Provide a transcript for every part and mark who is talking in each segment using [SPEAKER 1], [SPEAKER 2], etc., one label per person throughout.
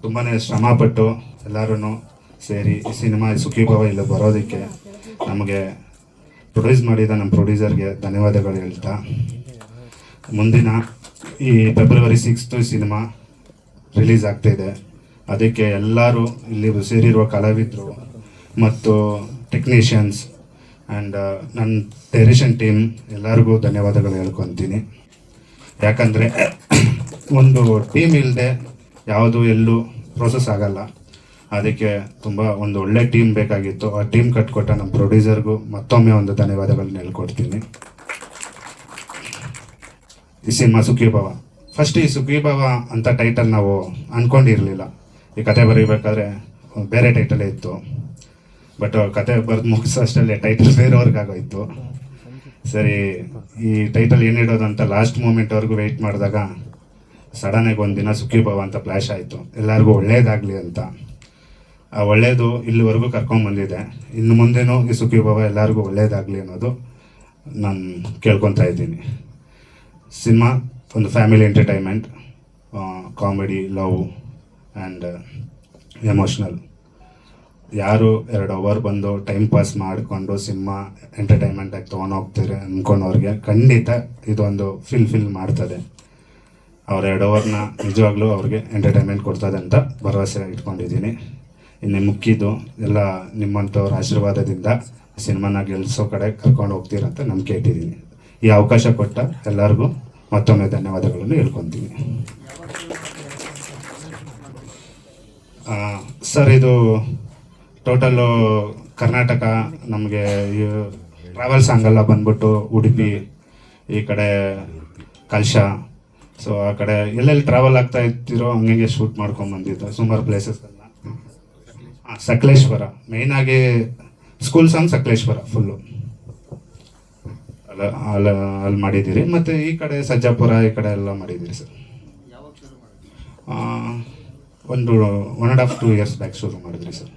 [SPEAKER 1] ತುಂಬಾ ಶ್ರಮಪಟ್ಟು ಎಲ್ಲರೂ ಸೇರಿ ಈ ಸಿನಿಮಾ ಸುಖೀಭವ ಇಲ್ಲಿ ಬರೋದಕ್ಕೆ ನಮಗೆ ಪ್ರೊಡ್ಯೂಸ್ ಮಾಡಿದ ನಮ್ಮ ಪ್ರೊಡ್ಯೂಸರ್ಗೆ ಧನ್ಯವಾದಗಳು ಹೇಳ್ತಾ, ಮುಂದಿನ ಈ ಫೆಬ್ರವರಿ 6 ಸಿನಿಮಾ ರಿಲೀಸ್ ಆಗ್ತಾಯಿದೆ. ಅದಕ್ಕೆ ಎಲ್ಲರೂ ಇಲ್ಲಿ ಸೇರಿರುವ ಕಲಾವಿದರು ಮತ್ತು ಟೆಕ್ನಿಷಿಯನ್ಸ್ ಆ್ಯಂಡ್ ನನ್ನ ಡೈರೆಕ್ಷನ್ ಟೀಮ್ ಎಲ್ಲರಿಗೂ ಧನ್ಯವಾದಗಳು ಹೇಳ್ಕೊತೀನಿ. ಯಾಕಂದರೆ ಒಂದು ಟೀಮ್ ಇಲ್ಲದೆ ಯಾವುದು ಎಲ್ಲೂ ಪ್ರೋಸೆಸ್ ಆಗಲ್ಲ. ಅದಕ್ಕೆ ತುಂಬ ಒಂದು ಒಳ್ಳೆ ಟೀಮ್ ಬೇಕಾಗಿತ್ತು. ಆ ಟೀಮ್ ಕಟ್ಕೊಟ್ಟ ನಮ್ಮ ಪ್ರೊಡ್ಯೂಸರ್ಗೂ ಮತ್ತೊಮ್ಮೆ ಒಂದು ಧನ್ಯವಾದಗಳನ್ನ ಹೇಳ್ಕೊಡ್ತೀನಿ. ಈ ಸಿನಿಮಾ ಸುಖೀಭವ, ಫಸ್ಟ್ ಈ ಸುಖೀಭವ ಅಂತ ಟೈಟಲ್ ನಾವು ಅಂದ್ಕೊಂಡಿರಲಿಲ್ಲ. ಈ ಕತೆ ಬರೀಬೇಕಾದ್ರೆ ಬೇರೆ ಟೈಟಲೇ ಇತ್ತು. ಬಟ್ ಕತೆ ಬರೆದು ಮುಗಿಸೋಷ್ಟಲ್ಲೇ ಟೈಟಲ್ ಬೇರೆಯವ್ರಿಗಾಗೋಯ್ತು. ಸರಿ, ಈ ಟೈಟಲ್ ಏನಿಡೋದು ಅಂತ ಲಾಸ್ಟ್ ಮೂಮೆಂಟ್ವರೆಗೂ ವೆಯ್ಟ್ ಮಾಡಿದಾಗ ಸಡನ್ನಾಗಿ ಒಂದಿನ ಸುಖೀಭವ ಅಂತ ಫ್ಲ್ಯಾಶ್ ಆಯಿತು. ಎಲ್ಲರಿಗೂ ಒಳ್ಳೇದಾಗಲಿ ಅಂತ. ಆ ಒಳ್ಳೆಯದು ಇಲ್ಲಿವರೆಗೂ ಕರ್ಕೊಂಡ್ಬಂದಿದೆ. ಇನ್ನು ಮುಂದೆನೂ ಈ ಸುಖೀಭವ ಎಲ್ಲರಿಗೂ ಒಳ್ಳೇದಾಗಲಿ ಅನ್ನೋದು ನಾನು ಕೇಳ್ಕೊತಾ ಇದ್ದೀನಿ. ಸಿನಿಮಾ ಒಂದು family entertainment, comedy, love and emotional. ಯಾರು 2 ಅವರ್ ಬಂದು ಟೈಮ್ ಪಾಸ್ ಮಾಡಿಕೊಂಡು ಸಿನಿಮಾ ಎಂಟರ್ಟೈನ್ಮೆಂಟಾಗಿ ತೊಗೊಂಡೋಗ್ತಾರೆ ಅಂದ್ಕೊಂಡವ್ರಿಗೆ ಖಂಡಿತ ಇದೊಂದು ಫಿಲ್ ಮಾಡ್ತದೆ. ಅವ್ರ 2 ಅವರ್ನ ನಿಜವಾಗ್ಲೂ ಅವ್ರಿಗೆ ಎಂಟರ್ಟೈನ್ಮೆಂಟ್ ಕೊಡ್ತದೆ ಅಂತ ಭರವಸೆ ಇಟ್ಕೊಂಡಿದ್ದೀನಿ. ಇನ್ನು ಮುಖ್ಯದು ಎಲ್ಲ ನಿಮ್ಮಂಥವ್ರ ಆಶೀರ್ವಾದದಿಂದ ಸಿನಿಮಾನ ಗೆಲ್ಲಿಸೋ ಕಡೆ ಕರ್ಕೊಂಡು ಹೋಗ್ತೀರಂತ ನಂಬಿಕೆ ಇಟ್ಟಿದ್ದೀನಿ. ಈ ಅವಕಾಶ ಕೊಟ್ಟ ಎಲ್ಲರಿಗೂ ಮತ್ತೊಮ್ಮೆ ಧನ್ಯವಾದಗಳನ್ನು ಹೇಳ್ಕೊತೀನಿ. ಸರ್, ಇದು ಟೋಟಲ್ಲು ಕರ್ನಾಟಕ ನಮಗೆ ಟ್ರಾವೆಲ್ ಸಾಂಗೆಲ್ಲ ಬಂದ್ಬಿಟ್ಟು ಉಡುಪಿ, ಈ ಕಡೆ ಕಲ್ಶ, ಸೊ ಆ ಕಡೆ ಎಲ್ಲೆಲ್ಲಿ ಟ್ರಾವೆಲ್ ಆಗ್ತಾ ಇರ್ತಿರೋ ಹಂಗೆ ಶೂಟ್ ಮಾಡ್ಕೊಂಡ್ಬಂದಿದ್ದು ಸುಮಾರು ಪ್ಲೇಸಸ್ ಎಲ್ಲ. ಸಕಲೇಶ್ವರ ಮೇಯ್ನಾಗಿ ಸ್ಕೂಲ್ ಸಾಂಗ್ ಸಕಲೇಶ್ವರ ಫುಲ್ಲು ಅಲ್ಲಿ ಮಾಡಿದ್ದೀರಿ. ಮತ್ತು ಈ ಕಡೆ ಸಜ್ಜಾಪುರ ಈ ಕಡೆ ಎಲ್ಲ ಮಾಡಿದ್ದೀರಿ ಸರ್. ಒಂದು 1.5-2 ಇಯರ್ಸ್ ಬ್ಯಾಕ್ ಶುರು ಮಾಡಿದ್ರಿ ಸರ್.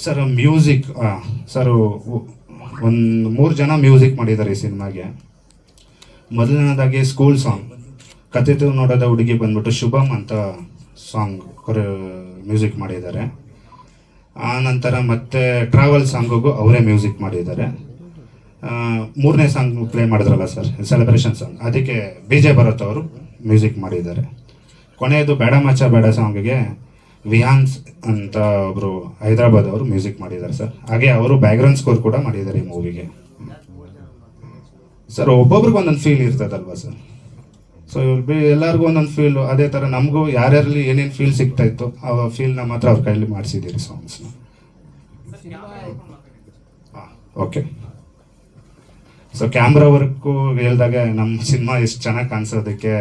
[SPEAKER 1] ಸರ್ ಮ್ಯೂಸಿಕ್, ಸರ್ ಒಂದು 3 ಜನ ಮ್ಯೂಸಿಕ್ ಮಾಡಿದ್ದಾರೆ ಈ ಸಿನಿಮಾಗೆ. ಮೊದಲನೇದಾಗಿ ಸ್ಕೂಲ್ ಸಾಂಗ್ ಕಥೆತು ನೋಡೋದ ಹುಡುಗಿ ಬಂದ್ಬಿಟ್ಟು ಶುಭಮ್ ಅಂತ ಸಾಂಗ್ ಮ್ಯೂಸಿಕ್ ಮಾಡಿದ್ದಾರೆ. ಆ ನಂತರ ಮತ್ತೆ ಟ್ರಾವೆಲ್ ಸಾಂಗಿಗೂ ಅವರೇ ಮ್ಯೂಸಿಕ್ ಮಾಡಿದ್ದಾರೆ. 3ನೇ ಸಾಂಗ್ ಪ್ಲೇ ಮಾಡಿದ್ರಲ್ಲ ಸರ್, ಸೆಲೆಬ್ರೇಷನ್ ಸಾಂಗ್, ಅದಕ್ಕೆ BJ ಭರತ್ ಅವರು ಮ್ಯೂಸಿಕ್ ಮಾಡಿದ್ದಾರೆ. ಕೊನೆಯದು ಬೇಡ ಮಚ್ಚ ಬೇಡ ಸಾಂಗಿಗೆ ವಿಹಾನ್ಸ್ ಅಂತ ಒಬ್ಬರು ಹೈದರಾಬಾದ್ ಅವರು ಮ್ಯೂಸಿಕ್ ಮಾಡಿದ್ದಾರೆ ಸರ್. ಹಾಗೆ ಅವರು ಬ್ಯಾಕ್ಗ್ರೌಂಡ್ ಸ್ಕೋರ್ ಕೂಡ ಮಾಡಿದ್ದಾರೆ ಈ ಮೂವಿಗೆ. ಸರ್, ಒಬ್ಬೊಬ್ರಿಗೆ ಒಂದೊಂದು ಫೀಲ್ ಇರ್ತದಲ್ವಾ ಸರ್. ಸೊ ಎಲ್ಲರಿಗೂ ಒಂದೊಂದು ಫೀಲು, ಅದೇ ಥರ ನಮಗೂ ಯಾರ್ಯಾರಲ್ಲಿ ಏನೇನು ಫೀಲ್ ಸಿಗ್ತಾ ಇತ್ತು ಆ ಫೀಲ್ನ ಮಾತ್ರ ಅವ್ರ ಕೈಲಿ ಮಾಡಿಸಿದ್ದೀರಿ ಸಾಂಗ್ಸ್ನ. ಓಕೆ. ಸೊ ಕ್ಯಾಮ್ರಾ ವರ್ಕು ಹೇಳಿದಾಗ ನಮ್ಮ ಸಿನಿಮಾ ಎಷ್ಟು ಚೆನ್ನಾಗಿ ಕಾಣಿಸೋದಕ್ಕೆ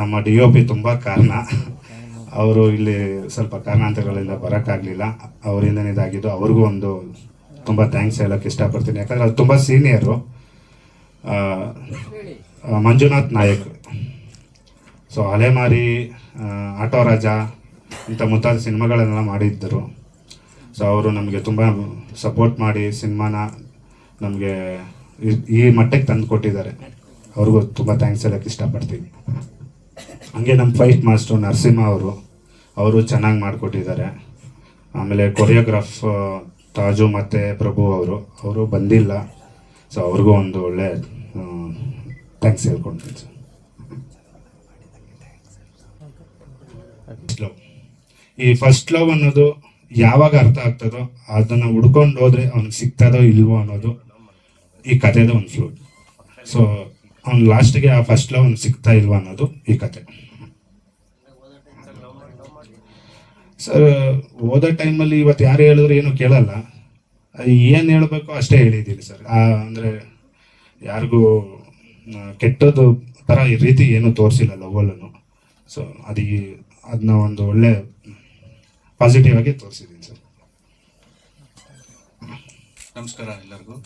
[SPEAKER 1] ನಮ್ಮ DOP ತುಂಬ ಕಾರಣ. ಅವರು ಇಲ್ಲಿ ಸ್ವಲ್ಪ ಕಾರಣಾಂತರಗಳಿಂದ ಬರೋಕ್ಕಾಗಲಿಲ್ಲ, ಅವರಿಂದ ಇದಾಗಿದ್ದು. ಅವ್ರಿಗೂ ಒಂದು ತುಂಬ ಥ್ಯಾಂಕ್ಸ್ ಹೇಳೋಕ್ಕೆ ಇಷ್ಟಪಡ್ತೀನಿ. ಯಾಕಂದರೆ ಅವ್ರು ತುಂಬ ಸೀನಿಯರು. ಮಂಜುನಾಥ್ ನಾಯಕ್, ಸೊ ಅಲೆಮಾರಿ, ಆಟೋ ರಾಜ ಇಂಥ ಮುಂತಾದ ಸಿನಿಮಾಗಳನ್ನೆಲ್ಲ ಮಾಡಿದ್ದರು. ಸೊ ಅವರು ನಮಗೆ ತುಂಬ ಸಪೋರ್ಟ್ ಮಾಡಿ ಸಿನಿಮಾನ ನಮಗೆ ಈ ಮಟ್ಟಕ್ಕೆ ತಂದು ಕೊಟ್ಟಿದ್ದಾರೆ. ಅವ್ರಿಗೂ ತುಂಬ ಥ್ಯಾಂಕ್ಸ್ ಹೇಳೋಕ್ಕೆ ಇಷ್ಟಪಡ್ತೀನಿ. ಹಂಗೆ ನಮ್ಮ ಫೈಟ್ ಮಾಸ್ಟ್ರು ನರಸಿಂಹ ಅವರು ಚೆನ್ನಾಗಿ ಮಾಡಿಕೊಟ್ಟಿದ್ದಾರೆ. ಆಮೇಲೆ ಕೊರಿಯೋಗ್ರಾಫ್ ತಾಜು ಮತ್ತು ಪ್ರಭು ಅವರು ಬಂದಿಲ್ಲ. ಸೊ ಅವ್ರಿಗೂ ಒಂದು ಒಳ್ಳೆ ಥ್ಯಾಂಕ್ಸ್ ಹೇಳ್ಕೊಳ್ತೀನಿ ಸರ್. ಈ ಫಸ್ಟ್ ಲವ್ ಅನ್ನೋದು ಯಾವಾಗ ಅರ್ಥ ಆಗ್ತದೋ ಅದನ್ನು ಹುಡ್ಕೊಂಡು ಹೋದ್ರೆ ಅವ್ನಿಗೆ ಸಿಗ್ತದೋ ಇಲ್ವೋ ಅನ್ನೋದು ಈ ಕಥೆದ ಒಂದು ಫ್ಲೂ. ಸೊ ಅವ್ನು ಲಾಸ್ಟಿಗೆ ಆ ಫಸ್ಟ್ ಲವ್ ಅವ್ನಿಗೆ ಸಿಗ್ತಾ ಇಲ್ವೋ ಅನ್ನೋದು ಈ ಕತೆ. ಸರ್, ಓದೋ ಟೈಮಲ್ಲಿ ಇವತ್ತು ಯಾರು ಹೇಳಿದ್ರು ಏನು ಕೇಳಲ್ಲ, ಏನು ಹೇಳಬೇಕು ಅಷ್ಟೇ ಹೇಳಿದ್ದೀನಿ ಸರ್. ಅಂದರೆ ಯಾರಿಗೂ ಕೆಟ್ಟದ್ದು ಥರ ಈ ರೀತಿ ಏನೂ ತೋರಿಸಿಲ್ಲ ಲವಲ್ಲೂ. ಸೊ ಅದನ್ನ ಒಂದು ಒಳ್ಳೆ ಪಾಸಿಟಿವ್ ಆಗಿ ತೋರಿಸಿದ್ದೀನಿ ಸರ್.
[SPEAKER 2] ನಮಸ್ಕಾರ ಎಲ್ಲರಿಗೂ.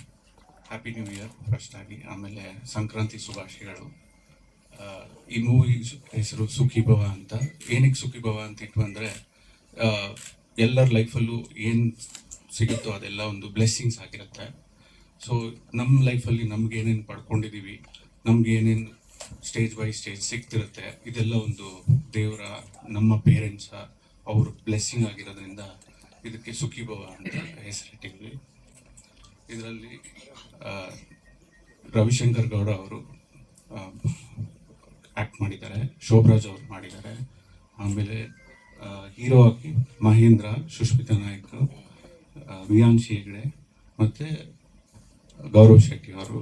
[SPEAKER 2] ಹ್ಯಾಪಿ ನ್ಯೂ ಇಯರ್ ಫಸ್ಟ್ ಆಗಿ. ಆಮೇಲೆ ಸಂಕ್ರಾಂತಿ ಶುಭಾಶಯಗಳು. ಈ ಮೂವಿ ಹೆಸರು ಸುಖೀಭವ ಅಂತ. ಏನಕ್ಕೆ ಸುಖೀಭವ ಅಂತ ಇಟ್ಟು ಅಂದರೆ ಎಲ್ಲರ ಲೈಫಲ್ಲೂ ಏನು ಸಿಗುತ್ತೋ ಅದೆಲ್ಲ ಒಂದು ಬ್ಲೆಸ್ಸಿಂಗ್ಸ್ ಆಗಿರುತ್ತೆ. ಸೊ ನಮ್ಮ ಲೈಫಲ್ಲಿ ನಮ್ಗೆ ಏನೇನು ಪಡ್ಕೊಂಡಿದ್ದೀವಿ, ನಮ್ಗೆ ಏನೇನು ಸ್ಟೇಜ್ ಬೈ ಸ್ಟೇಜ್ ಸಿಗ್ತಿರುತ್ತೆ, ಇದೆಲ್ಲ ಒಂದು ದೇವರ ನಮ್ಮ ಪೇರೆಂಟ್ಸ ಅವ್ರ ಬ್ಲೆಸ್ಸಿಂಗ್ ಆಗಿರೋದ್ರಿಂದ ಇದಕ್ಕೆ ಸುಖೀಭವ ಅಂತ ಹೆಸರಿಟ್ಟಿದ್ವಿ. ಇದರಲ್ಲಿ ರವಿಶಂಕರ್ ಗೌಡ ಅವರು ಆ್ಯಕ್ಟ್ ಮಾಡಿದ್ದಾರೆ, ಶೋಭರಾಜ್ ಅವರು ಮಾಡಿದ್ದಾರೆ. ಆಮೇಲೆ ಹೀರೋ ಆಗಿ ಮಹೇಂದ್ರ, ಸುಷ್ಮಿತಾ ನಾಯ್ಕ, ವಿಯಾನ್ಶಿ ಹೆಗ್ಡೆ ಮತ್ತು ಗೌರವ್ ಶೆಟ್ಟಿ ಅವರು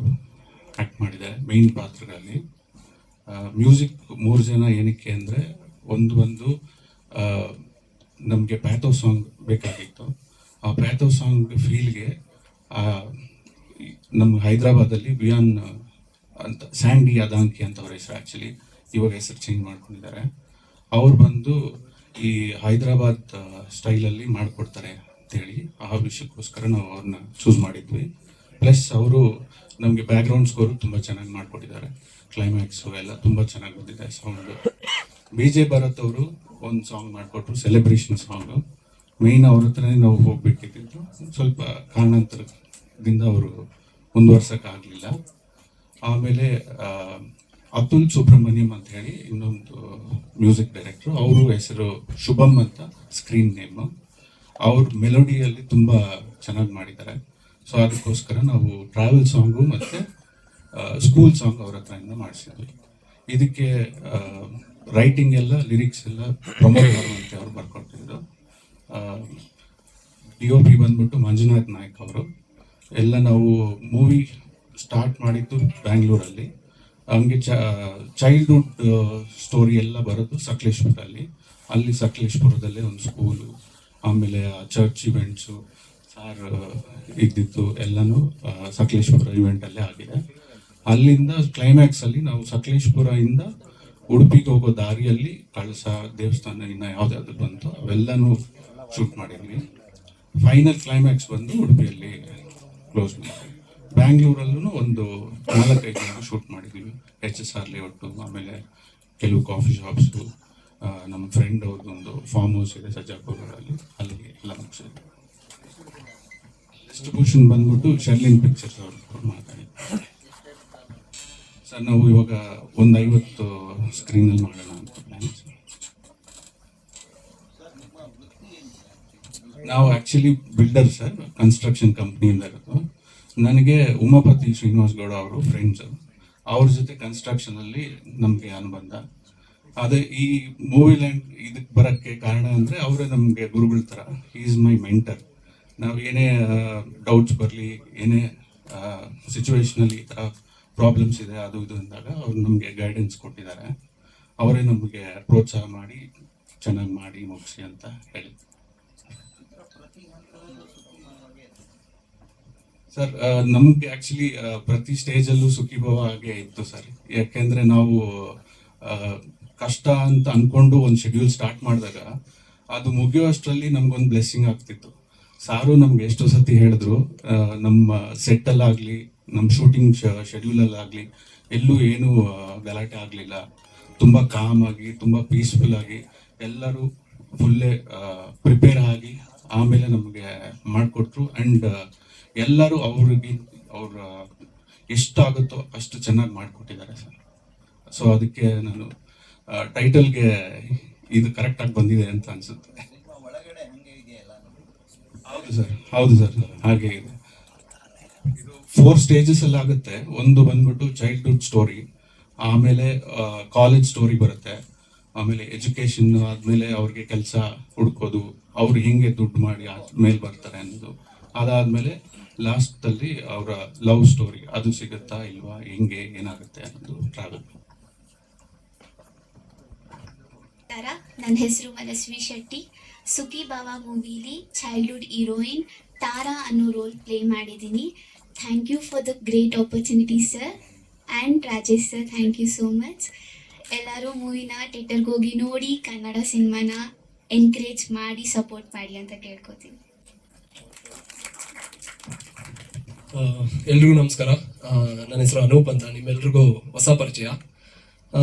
[SPEAKER 2] ಆ್ಯಕ್ಟ್ ಮಾಡಿದ್ದಾರೆ ಮೇಯ್ನ್ ಪಾತ್ರಗಳಲ್ಲಿ. ಮ್ಯೂಸಿಕ್ 3 ಜನ ಏನಕ್ಕೆ ಅಂದರೆ ಒಂದು ನಮಗೆ ಪ್ಯಾಥೋ ಸಾಂಗ್ ಬೇಕಾಗಿತ್ತು. ಆ ಪ್ಯಾಥೋ ಸಾಂಗ್ ಫೀಲ್ಗೆ ನಮ್ಮ ಹೈದರಾಬಾದಲ್ಲಿ ವಿಯಾನ್ ಅಂತ ಸ್ಯಾಂಡಿ ಅದಾಂಕಿ ಅಂತ ಅವ್ರ ಹೆಸರು, ಆ್ಯಕ್ಚುಲಿ ಇವಾಗ ಹೆಸರು ಚೇಂಜ್ ಮಾಡ್ಕೊಂಡಿದ್ದಾರೆ. ಅವ್ರು ಬಂದು ಈ ಹೈದರಾಬಾದ್ ಸ್ಟೈಲಲ್ಲಿ ಮಾಡಿಕೊಡ್ತಾರೆ ಅಂತೇಳಿ ಆ ವಿಷಯಕ್ಕೋಸ್ಕರ ನಾವು ಅವ್ರನ್ನ ಚೂಸ್ ಮಾಡಿದ್ವಿ. ಪ್ಲಸ್ ಅವರು ನಮಗೆ ಬ್ಯಾಕ್ಗ್ರೌಂಡ್ ಸ್ಕೋರು ತುಂಬ ಚೆನ್ನಾಗಿ ಮಾಡಿಕೊಟ್ಟಿದ್ದಾರೆ. ಕ್ಲೈಮ್ಯಾಕ್ಸು ಎಲ್ಲ ತುಂಬ ಚೆನ್ನಾಗಿ ಬಂದಿದೆ ಸೌಂಡು. BJ ಭರತ್ ಅವರು ಒಂದು ಸಾಂಗ್ ಮಾಡಿಕೊಟ್ರು, ಸೆಲೆಬ್ರೇಷನ್ ಸಾಂಗು. ಮೇಯ್ನ್ ಅವ್ರ ಹತ್ರನೇ ನಾವು ಹೋಗ್ಬೇಕಿದ್ದು, ಸ್ವಲ್ಪ ಕಾರಣಾಂತರದಿಂದ ಅವರು ಮುಂದುವರ್ಸೋಕ್ಕಾಗಲಿಲ್ಲ. ಆಮೇಲೆ ಅತುಲ್ ಸುಬ್ರಹ್ಮಣ್ಯಂ ಅಂತ ಹೇಳಿ ಇನ್ನೊಂದು ಮ್ಯೂಸಿಕ್ ಡೈರೆಕ್ಟ್ರು, ಅವರು ಹೆಸರು ಶುಭಮ್ ಅಂತ ಸ್ಕ್ರೀನ್ ನೇಮು. ಅವ್ರ ಮೆಲೋಡಿಯಲ್ಲಿ ತುಂಬ ಚೆನ್ನಾಗಿ ಮಾಡಿದ್ದಾರೆ. ಸೊ ಅದಕ್ಕೋಸ್ಕರ ನಾವು ಟ್ರಾವೆಲ್ ಸಾಂಗು ಮತ್ತು ಸ್ಕೂಲ್ ಸಾಂಗ್ ಅವ್ರ ಹತ್ರದಿಂದ ಮಾಡಿಸಿದ್ವಿ. ಇದಕ್ಕೆ ರೈಟಿಂಗ್ ಎಲ್ಲ, ಲಿರಿಕ್ಸ್ ಎಲ್ಲ ಪ್ರಮೋದ್ ಅಂತ ಅವ್ರು ಬರ್ಕೊಟ್ಟಿದ್ರು. DOP ಬಂದ್ಬಿಟ್ಟು ಮಂಜುನಾಥ್ ನಾಯ್ಕ್ ಅವರು. ಎಲ್ಲ ನಾವು ಮೂವಿ ಸ್ಟಾರ್ಟ್ ಮಾಡಿದ್ದು ಬ್ಯಾಂಗ್ಳೂರಲ್ಲಿ. ಹಂಗೆ ಚೈಲ್ಡ್ಹುಡ್ ಸ್ಟೋರಿ ಎಲ್ಲ ಬರೋದು ಸಕಲೇಶ್ಪುರಲ್ಲಿ. ಅಲ್ಲಿ ಸಕಲೇಶ್ಪುರದಲ್ಲೇ ಒಂದು ಸ್ಕೂಲು, ಆಮೇಲೆ ಚರ್ಚ್ ಇವೆಂಟ್ಸು ಸಾರ್ ಇದ್ದಿತ್ತು ಎಲ್ಲನೂ ಸಕಲೇಶ್ಪುರ ಇವೆಂಟಲ್ಲೇ ಆಗಿದೆ. ಅಲ್ಲಿಂದ ಕ್ಲೈಮ್ಯಾಕ್ಸಲ್ಲಿ ನಾವು ಸಕಲೇಶ್ಪುರದಿಂದ ಉಡುಪಿಗೆ ಹೋಗೋ ದಾರಿಯಲ್ಲಿ ಕಳಸ ದೇವಸ್ಥಾನ ಇನ್ನು ಯಾವ್ದಾದ್ರು ಬಂತು ಅವೆಲ್ಲನೂ ಶೂಟ್ ಮಾಡಿದ್ವಿ. ಫೈನಲ್ ಕ್ಲೈಮ್ಯಾಕ್ಸ್ ಬಂದು ಉಡುಪಿಯಲ್ಲಿ ಕ್ಲೋಸ್ ಮಾಡಿದ್ವಿ. ಬ್ಯಾಂಗ್ಳೂರಲ್ಲೂ ಒಂದು 4-5 ಜನ ಶೂಟ್ ಮಾಡಿದ್ವಿ. HSR ಲೇಔಟು, ಆಮೇಲೆ ಕೆಲವು ಕಾಫಿ ಶಾಪ್ಸು, ನಮ್ಮ ಫ್ರೆಂಡ್ ಅವ್ರದ್ದೊಂದು ಫಾರ್ಮ್ ಹೌಸ್ ಇದೆ ಸಜ್ಜಾಪುರದಲ್ಲಿ, ಅಲ್ಲಿಗೆ ಎಲ್ಲ ಮುಗಿಸಿದ್ವಿ. ಡಿಸ್ಟ್ರಿಬ್ಯೂಷನ್ ಬಂದ್ಬಿಟ್ಟು ಶರ್ಲಿನ್ ಪಿಕ್ಚರ್ಸ್ ಅವ್ರು ಮಾತಾಡಿದ್ರು. ಸರ್ ನಾವು ಇವಾಗ ಒಂದು 50 ಸ್ಕ್ರೀನಲ್ಲಿ ಮಾಡೋಣ ಅಂತ ಪ್ಲ್ಯಾನ್. ನಾವು ಆ್ಯಕ್ಚುಲಿ ಬಿಲ್ಡರ್ ಸರ್, ಕನ್ಸ್ಟ್ರಕ್ಷನ್ ಕಂಪ್ನಿಯಿಂದ ಇರೋದು. ನನಗೆ ಉಮಾಪತಿ ಶ್ರೀನಿವಾಸ್ ಗೌಡ ಅವರು ಫ್ರೆಂಡ್ಸು, ಅವ್ರ ಜೊತೆ ಕನ್ಸ್ಟ್ರಕ್ಷನಲ್ಲಿ ನಮಗೆ ಅನುಬಂಧ. ಅದೇ ಈ ಮೂವಿ ಲ್ಯಾಂಡ್ ಇದಕ್ಕೆ ಬರೋಕ್ಕೆ ಕಾರಣ ಅಂದರೆ ಅವರೇ ನಮಗೆ ಗುರುಗಳ ಥರ. Is my mentor. ನಾವು ಏನೇ ಡೌಟ್ಸ್ ಬರಲಿ, ಏನೇ ಸಿಚುವೇಶನಲ್ಲಿ ಈ ಥರ ಪ್ರಾಬ್ಲಮ್ಸ್ ಇದೆ ಅದು ಇದು ಅಂದಾಗ ಅವ್ರು ನಮಗೆ ಗೈಡೆನ್ಸ್ ಕೊಟ್ಟಿದ್ದಾರೆ. ಅವರೇ ನಮಗೆ ಪ್ರೋತ್ಸಾಹ ಮಾಡಿ ಚೆನ್ನಾಗಿ ಮಾಡಿ ಮುಗಿಸಿ ಅಂತ ಹೇಳಿ. ಸರ್ ನಮಗೆ ಆ್ಯಕ್ಚುಲಿ ಪ್ರತಿ ಸ್ಟೇಜಲ್ಲೂ ಸುಖೀಭವ ಹಾಗೆ ಇತ್ತು ಸರ್. ಯಾಕೆಂದರೆ ನಾವು ಕಷ್ಟ ಅಂತ ಅಂದ್ಕೊಂಡು ಒಂದು ಶೆಡ್ಯೂಲ್ ಸ್ಟಾರ್ಟ್ ಮಾಡಿದಾಗ ಅದು ಮುಗಿಯುವಷ್ಟರಲ್ಲಿ ನಮಗೊಂದು ಬ್ಲೆಸ್ಸಿಂಗ್ ಆಗ್ತಿತ್ತು. ಸಾರು ನಮ್ಗೆ ಎಷ್ಟೋ ಸತಿ ಹೇಳಿದ್ರು, ನಮ್ಮ ಸೆಟ್ಟಲ್ಲಾಗಲಿ ನಮ್ಮ ಶೂಟಿಂಗ್ ಶೆಡ್ಯೂಲಲ್ಲಾಗಲಿ ಎಲ್ಲೂ ಏನೂ ಗಲಾಟೆ ಆಗಲಿಲ್ಲ. ತುಂಬ ಕಾಮಾಗಿ, ತುಂಬ ಪೀಸ್ಫುಲ್ ಆಗಿ ಎಲ್ಲರೂ ಫುಲ್ಲೇ ಪ್ರಿಪೇರ್ ಆಗಿ ಆಮೇಲೆ ನಮಗೆ ಮಾಡಿಕೊಟ್ರು. ಆ್ಯಂಡ್ ಎಲ್ಲರೂ ಅವ್ರ ಎಷ್ಟಾಗುತ್ತೋ ಅಷ್ಟು ಚೆನ್ನಾಗಿ ಮಾಡಿಕೊಟ್ಟಿದ್ದಾರೆ ಸರ್. ಸೊ ಅದಕ್ಕೆ ನಾನು ಟೈಟಲ್ಗೆ ಇದು ಕರೆಕ್ಟಾಗಿ ಬಂದಿದೆ ಅಂತ ಅನಿಸುತ್ತೆ. ಹೌದು ಸರ್ ಹಾಗೆ ಇದೆ. ಇದು 4 ಸ್ಟೇಜಸ್ ಅಲ್ಲಿ ಆಗುತ್ತೆ. ಒಂದು ಬಂದ್ಬಿಟ್ಟು ಚೈಲ್ಡ್ಹುಡ್ ಸ್ಟೋರಿ, ಆಮೇಲೆ ಕಾಲೇಜ್ ಸ್ಟೋರಿ ಬರುತ್ತೆ, ಆಮೇಲೆ ಎಜುಕೇಶನ್ ಆದಮೇಲೆ ಅವ್ರಿಗೆ ಕೆಲಸ ಹುಡ್ಕೋದು, ಅವ್ರು ಹೆಂಗೆ ದುಡ್ಡು ಮಾಡಿ ಆದ್ಮೇಲೆ ಬರ್ತಾರೆ ಅನ್ನೋದು, ಅದಾದಮೇಲೆ ಲಾಸ್ಟಲ್ಲಿ ಅವರ ಲವ್ ಸ್ಟೋರಿ, ಅದು ಸಿಗುತ್ತಾ ಇಲ್ವಾ, ಹೆಂಗೆ ಏನಾಗುತ್ತೆ ಅನ್ನೋದು ಟ್ರಾವೆಲ್.
[SPEAKER 3] ನನ್ನ ಹೆಸರು ಮನಸ್ವಿ ಶೆಟ್ಟಿ. ಸುಖೀಭವ ಮೂವಿಲಿ ಚೈಲ್ಡ್ಹುಡ್ ಹೀರೋಯಿನ್ ತಾರಾ ಅನ್ನೋ ರೋಲ್ ಪ್ಲೇ ಮಾಡಿದ್ದೀನಿ. Thank you for the great opportunity sir. And Rajesh sir, thank you so much. ಎಲ್ಲರೂ ಮೂವಿನ ಥಿಯೇಟರ್ಗೆ ಹೋಗಿ ನೋಡಿ ಕನ್ನಡ ಸಿನಿಮಾನ ಎನ್ಕರೇಜ್ ಮಾಡಿ ಸಪೋರ್ಟ್ ಮಾಡಿ ಅಂತ ಕೇಳ್ಕೊತೀನಿ.
[SPEAKER 4] ಎಲ್ರಿಗೂ ನಮಸ್ಕಾರ. ನನ್ನ ಹೆಸರು ಅನೂಪ್ ಅಂತ, ನಿಮ್ಮೆಲ್ರಿಗೂ ಹೊಸ ಪರಿಚಯ.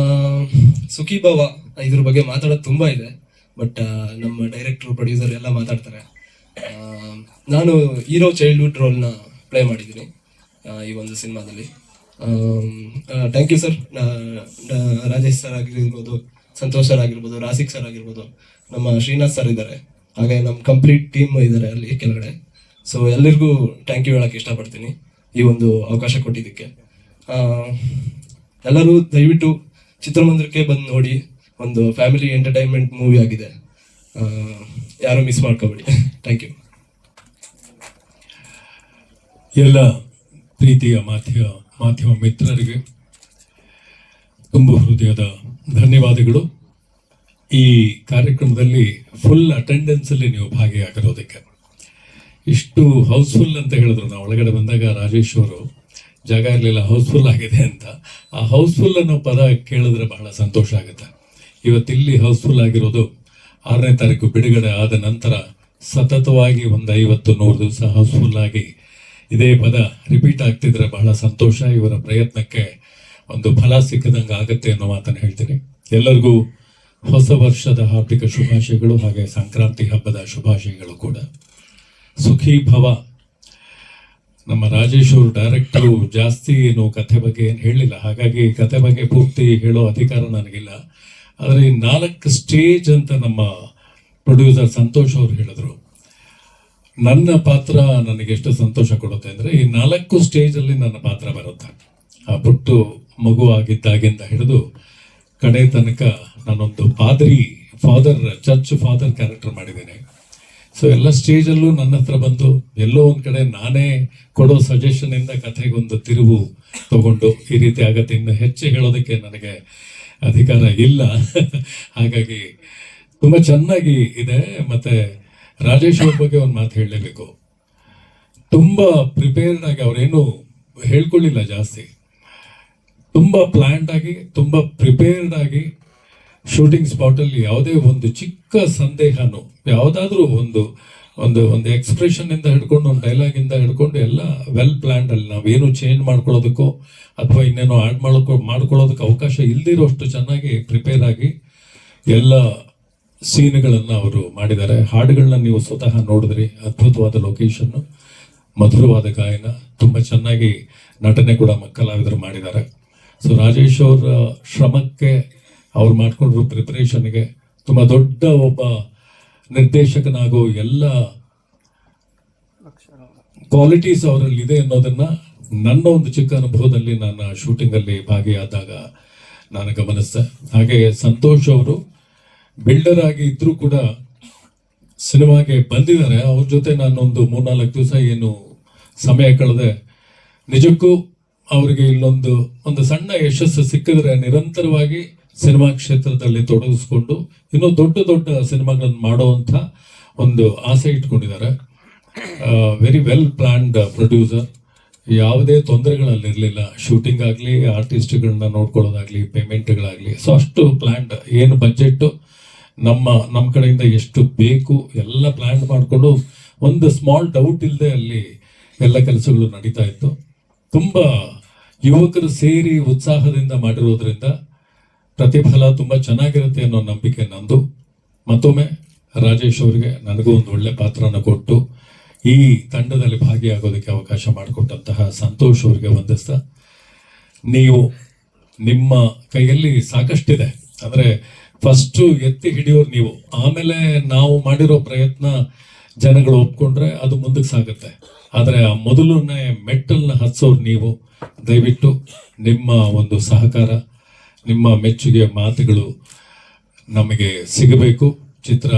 [SPEAKER 4] ಸುಖೀಭವ ಇದ್ರ ಬಗ್ಗೆ ಮಾತಾಡೋದು ತುಂಬ ಇದೆ, ಬಟ್ ನಮ್ಮ ಡೈರೆಕ್ಟ್ರು, ಪ್ರೊಡ್ಯೂಸರ್ ಎಲ್ಲ ಮಾತಾಡ್ತಾರೆ. ನಾನು ಹೀರೋ ಚೈಲ್ಡ್ಹುಡ್ ರೋಲ್ನ ಪ್ಲೇ ಮಾಡಿದ್ದೀನಿ ಈ ಒಂದು ಸಿನಿಮಾದಲ್ಲಿ. Thank you sir. Rajesh sir ಆಗಿರ್ಬೋದು, ಸಂತೋಷ್ ಸರ್ ಆಗಿರ್ಬೋದು, ರಾಸಿಕ್ ಸರ್ ಆಗಿರ್ಬೋದು, ನಮ್ಮ ಶ್ರೀನಾಥ್ ಸರ್ ಇದ್ದಾರೆ, ಹಾಗೆ ನಮ್ಮ ಕಂಪ್ಲೀಟ್ ಟೀಮ್ ಇದ್ದಾರೆ ಅಲ್ಲಿ ಕೆಳಗಡೆ. ಸೊ ಎಲ್ಲರಿಗೂ ಥ್ಯಾಂಕ್ ಯು ಹೇಳಕ್ಕೆ ಇಷ್ಟಪಡ್ತೀನಿ ಈ ಒಂದು ಅವಕಾಶ ಕೊಟ್ಟಿದ್ದಕ್ಕೆ. ಎಲ್ಲರೂ ದಯವಿಟ್ಟು ಚಿತ್ರಮಂದಿರಕ್ಕೆ ಬಂದು ನೋಡಿ, ಒಂದು ಫ್ಯಾಮಿಲಿ ಎಂಟರ್ಟೈನ್ಮೆಂಟ್ ಮೂವಿ ಆಗಿದೆ, ಯಾರು ಮಿಸ್ ಮಾಡ್ಕೋಬೇಡಿ. Thank you.
[SPEAKER 5] ಎಲ್ಲ ಪ್ರೀತಿಯ ಮಾಧ್ಯಮ ಮಿತ್ರರಿಗೆ ತುಂಬ ಹೃದಯದ ಧನ್ಯವಾದಗಳು. ಈ ಕಾರ್ಯಕ್ರಮದಲ್ಲಿ ಫುಲ್ ಅಟೆಂಡೆನ್ಸಲ್ಲಿ ನೀವು ಭಾಗಿಯಾಗಿರೋದಕ್ಕೆ. ಇಷ್ಟು ಹೌಸ್ಫುಲ್ ಅಂತ ಹೇಳಿದ್ರು, ನಾವು ಒಳಗಡೆ ಬಂದಾಗ ರಾಜೇಶ್ ಅವರು ಜಾಗ ಇರಲಿಲ್ಲ, ಹೌಸ್ಫುಲ್ ಆಗಿದೆ ಅಂತ. ಆ ಹೌಸ್ಫುಲ್ ಅನ್ನೋ ಪದ ಕೇಳಿದ್ರೆ ಬಹಳ ಸಂತೋಷ ಆಗುತ್ತೆ. ಇವತ್ತಿಲ್ಲಿ ಹೌಸ್ಫುಲ್ ಆಗಿರೋದು 6ನೇ ತಾರೀಕು ಬಿಡುಗಡೆ ಆದ ನಂತರ ಸತತವಾಗಿ ಒಂದು 50-100 ದಿವಸ ಹೌಸ್ಫುಲ್ ಆಗಿ ಇದೇ ಪದ ರಿಪೀಟ್ ಆಗ್ತಿದ್ರೆ ಬಹಳ ಸಂತೋಷ. ಇವರ ಪ್ರಯತ್ನಕ್ಕೆ ಒಂದು ಫಲ ಸಿಕ್ಕದಂಗೆ ಆಗುತ್ತೆ ಅನ್ನೋ ಮಾತನ್ನು ಹೇಳ್ತೀನಿ. ಎಲ್ಲರಿಗೂ ಹೊಸ ವರ್ಷದ ಹಾರ್ದಿಕ ಶುಭಾಶಯಗಳು, ಹಾಗೆ ಸಂಕ್ರಾಂತಿ ಹಬ್ಬದ ಶುಭಾಶಯಗಳು ಕೂಡ. ಸುಖಿ ಭವ. ನಮ್ಮ ರಾಜೇಶ್ ಅವರು ಡೈರೆಕ್ಟರು ಜಾಸ್ತಿ ಏನು ಕಥೆ ಬಗ್ಗೆ ಏನು ಹೇಳಿಲ್ಲ, ಹಾಗಾಗಿ ಕಥೆ ಬಗ್ಗೆ ಪೂರ್ತಿ ಹೇಳೋ ಅಧಿಕಾರ ನನಗಿಲ್ಲ. ಆದರೆ ಈ 4 ಸ್ಟೇಜ್ ಅಂತ ನಮ್ಮ ಪ್ರೊಡ್ಯೂಸರ್ ಸಂತೋಷ್ ಅವರು ಹೇಳಿದ್ರು. ನನ್ನ ಪಾತ್ರ ನನಗೆ ಎಷ್ಟು ಸಂತೋಷ ಕೊಡುತ್ತೆ ಅಂದರೆ, ಈ 4 ಸ್ಟೇಜಲ್ಲಿ ನನ್ನ ಪಾತ್ರ ಬರುತ್ತೆ. ಆ ಪುಟ್ಟು ಮಗು ಆಗಿದ್ದಾಗಿಂದ ಹಿಡಿದು ಕಡೆ ತನಕ ನಾನೊಂದು ಚರ್ಚ್ ಫಾದರ್ ಕ್ಯಾರೆಕ್ಟರ್ ಮಾಡಿದ್ದೇನೆ. ಸೊ ಎಲ್ಲ ಸ್ಟೇಜಲ್ಲೂ ನನ್ನ ಹತ್ರ ಬಂದು ಎಲ್ಲೋ ಒಂದು ಕಡೆ ನಾನೇ ಕೊಡೋ ಸಜೆಷನಿಂದ ಕಥೆಗೊಂದು ತಿರುವು ತಗೊಂಡು ಈ ರೀತಿ ಆಗತ್ತೆ. ಇನ್ನು ಹೆಚ್ಚು ಹೇಳೋದಕ್ಕೆ ನನಗೆ ಅಧಿಕಾರ ಇಲ್ಲ. ಹಾಗಾಗಿ ತುಂಬ ಚೆನ್ನಾಗಿ ಇದೆ. ಮತ್ತು ರಾಜೇಶ್ ಅವ್ರ ಬಗ್ಗೆ ಒಂದು ಮಾತು ಹೇಳಲೇಬೇಕು. ತುಂಬ ಪ್ರಿಪೇರ್ಡ್ ಆಗಿ, ಅವರೇನು ಹೇಳ್ಕೊಳ್ಳಿಲ್ಲ ಜಾಸ್ತಿ, ತುಂಬ ಪ್ಲ್ಯಾನ್ಡ್ ಆಗಿ, ತುಂಬ ಪ್ರಿಪೇರ್ಡ್ ಆಗಿ ಶೂಟಿಂಗ್ ಸ್ಪಾಟಲ್ಲಿ ಯಾವುದೇ ಒಂದು ಚಿಕ್ಕ ಸಂದೇಹನೂ, ಯಾವುದಾದ್ರೂ ಒಂದು ಒಂದು ಒಂದು ಎಕ್ಸ್ಪ್ರೆಷನ್ನಿಂದ ಹಿಡ್ಕೊಂಡು, ಒಂದು ಡೈಲಾಗಿಂದ ಹಿಡ್ಕೊಂಡು ಎಲ್ಲ ವೆಲ್ ಪ್ಲ್ಯಾನ್ಡ್. ಅಲ್ಲಿ ನಾವೇನು ಚೇಂಜ್ ಮಾಡ್ಕೊಳ್ಳೋದಕ್ಕೋ ಅಥವಾ ಇನ್ನೇನೋ ಆ್ಯಡ್ ಮಾಡ್ಕೊಳ್ಳೋದಕ್ಕೆ ಅವಕಾಶ ಇಲ್ದಿರೋಷ್ಟು ಚೆನ್ನಾಗಿ ಪ್ರಿಪೇರ್ ಆಗಿ ಎಲ್ಲ ಸೀನ್ಗಳನ್ನು ಅವರು ಮಾಡಿದ್ದಾರೆ. ಹಾಡುಗಳನ್ನ ನೀವು ಸ್ವತಃ ನೋಡಿದ್ರಿ. ಅದ್ಭುತವಾದ ಲೊಕೇಶನ್ನು, ಮಧುರವಾದ ಗಾಯನ, ತುಂಬ ಚೆನ್ನಾಗಿ ನಟನೆ ಕೂಡ ಕಲಾವಿದರು ಮಾಡಿದ್ದಾರೆ. ಸೊ ರಾಜೇಶ್ ಅವರ ಶ್ರಮಕ್ಕೆ, ಅವ್ರು ಮಾಡ್ಕೊಂಡಿರೋ ಪ್ರಿಪರೇಷನ್ಗೆ, ತುಂಬ ದೊಡ್ಡ ಒಬ್ಬ ನಿರ್ದೇಶಕನಾಗೋ ಎಲ್ಲ ಕ್ವಾಲಿಟೀಸ್ ಅವರಲ್ಲಿ ಇದೆ ಅನ್ನೋದನ್ನು ನನ್ನ ಒಂದು ಚಿಕ್ಕ ಅನುಭವದಲ್ಲಿ ನಾನು ಶೂಟಿಂಗಲ್ಲಿ ಭಾಗಿಯಾದಾಗ ನಾನು ಗಮನಿಸಿದೆ. ಹಾಗೆ ಸಂತೋಷ್ ಅವರು ಬಿಲ್ಡರ್ ಆಗಿ ಇದ್ರೂ ಕೂಡ ಸಿನಿಮಾಗೆ ಬಂದಿದ್ದಾರೆ. ಅವ್ರ ಜೊತೆ ನಾನೊಂದು 3-4 ದಿವಸ ಏನು ಸಮಯ ಕಳೆದೆ. ನಿಜಕ್ಕೂ ಅವರಿಗೆ ಒಂದು ಸಣ್ಣ ಯಶಸ್ಸು ಸಿಕ್ಕಿದ್ರೆ ನಿರಂತರವಾಗಿ ಸಿನಿಮಾ ಕ್ಷೇತ್ರದಲ್ಲಿ ತೊಡಗಿಸ್ಕೊಂಡು ಇನ್ನೂ ದೊಡ್ಡ ಸಿನಿಮಾಗಳನ್ನು ಮಾಡುವಂಥ ಒಂದು ಆಸೆ ಇಟ್ಕೊಂಡಿದ್ದಾರೆ. Very well planned producer. ಯಾವುದೇ ತೊಂದರೆಗಳಲ್ಲಿರಲಿಲ್ಲ. ಶೂಟಿಂಗ್ ಆಗಲಿ, ಆರ್ಟಿಸ್ಟ್ಗಳನ್ನ ನೋಡ್ಕೊಳ್ಳೋದಾಗಲಿ, ಪೇಮೆಂಟ್ಗಳಾಗಲಿ. ಸೊ ಅಷ್ಟು ಪ್ಲ್ಯಾನ್ಡ್. ಏನು ಬಜೆಟ್ಟು ನಮ್ಮ ಕಡೆಯಿಂದ ಎಷ್ಟು ಬೇಕು ಎಲ್ಲ ಪ್ಲ್ಯಾನ್ ಮಾಡಿಕೊಂಡು ಒಂದು ಸ್ಮಾಲ್ ಡೌಟ್ ಇಲ್ಲದೆ ಅಲ್ಲಿ ಎಲ್ಲ ಕೆಲಸಗಳು ನಡೀತಾ ಇತ್ತು. ತುಂಬ ಯುವಕರು ಸೇರಿ ಉತ್ಸಾಹದಿಂದ ಮಾಡಿರೋದ್ರಿಂದ ಪ್ರತಿಫಲ ತುಂಬ ಚೆನ್ನಾಗಿರುತ್ತೆ ಅನ್ನೋ ನಂಬಿಕೆ ನಂದು. ಮತ್ತೊಮ್ಮೆ ರಾಜೇಶ್ ಅವರಿಗೆ ನನಗೂ ಒಂದು ಒಳ್ಳೆ ಪಾತ್ರನ ಕೊಟ್ಟು ಈ ತಂಡದಲ್ಲಿ ಭಾಗಿಯಾಗೋದಕ್ಕೆ ಅವಕಾಶ ಮಾಡಿಕೊಟ್ಟಂತಹ ಸಂತೋಷ್ ಅವರಿಗೆ ವಂದಿಸ್ತಾ, ನೀವು ನಿಮ್ಮ ಕೈಯಲ್ಲಿ ಸಾಕಷ್ಟಿದೆ. ಅಂದರೆ ಫಸ್ಟು ಎತ್ತಿ ಹಿಡಿಯೋರು ನೀವು, ಆಮೇಲೆ ನಾವು ಮಾಡಿರೋ ಪ್ರಯತ್ನ ಜನಗಳು ಒಪ್ಕೊಂಡ್ರೆ ಅದು ಮುಂದಕ್ಕೆ ಸಾಗುತ್ತೆ. ಆದರೆ ಆ ಮೊದಲನೇ ಮೆಟ್ಟಲ್ನ ಹತ್ಸೋರು ನೀವು. ದಯವಿಟ್ಟು ನಿಮ್ಮ ಒಂದು ಸಹಕಾರ, ನಿಮ್ಮ ಮೆಚ್ಚುಗೆಯ ಮಾತುಗಳು ನಮಗೆ ಸಿಗಬೇಕು. ಚಿತ್ರ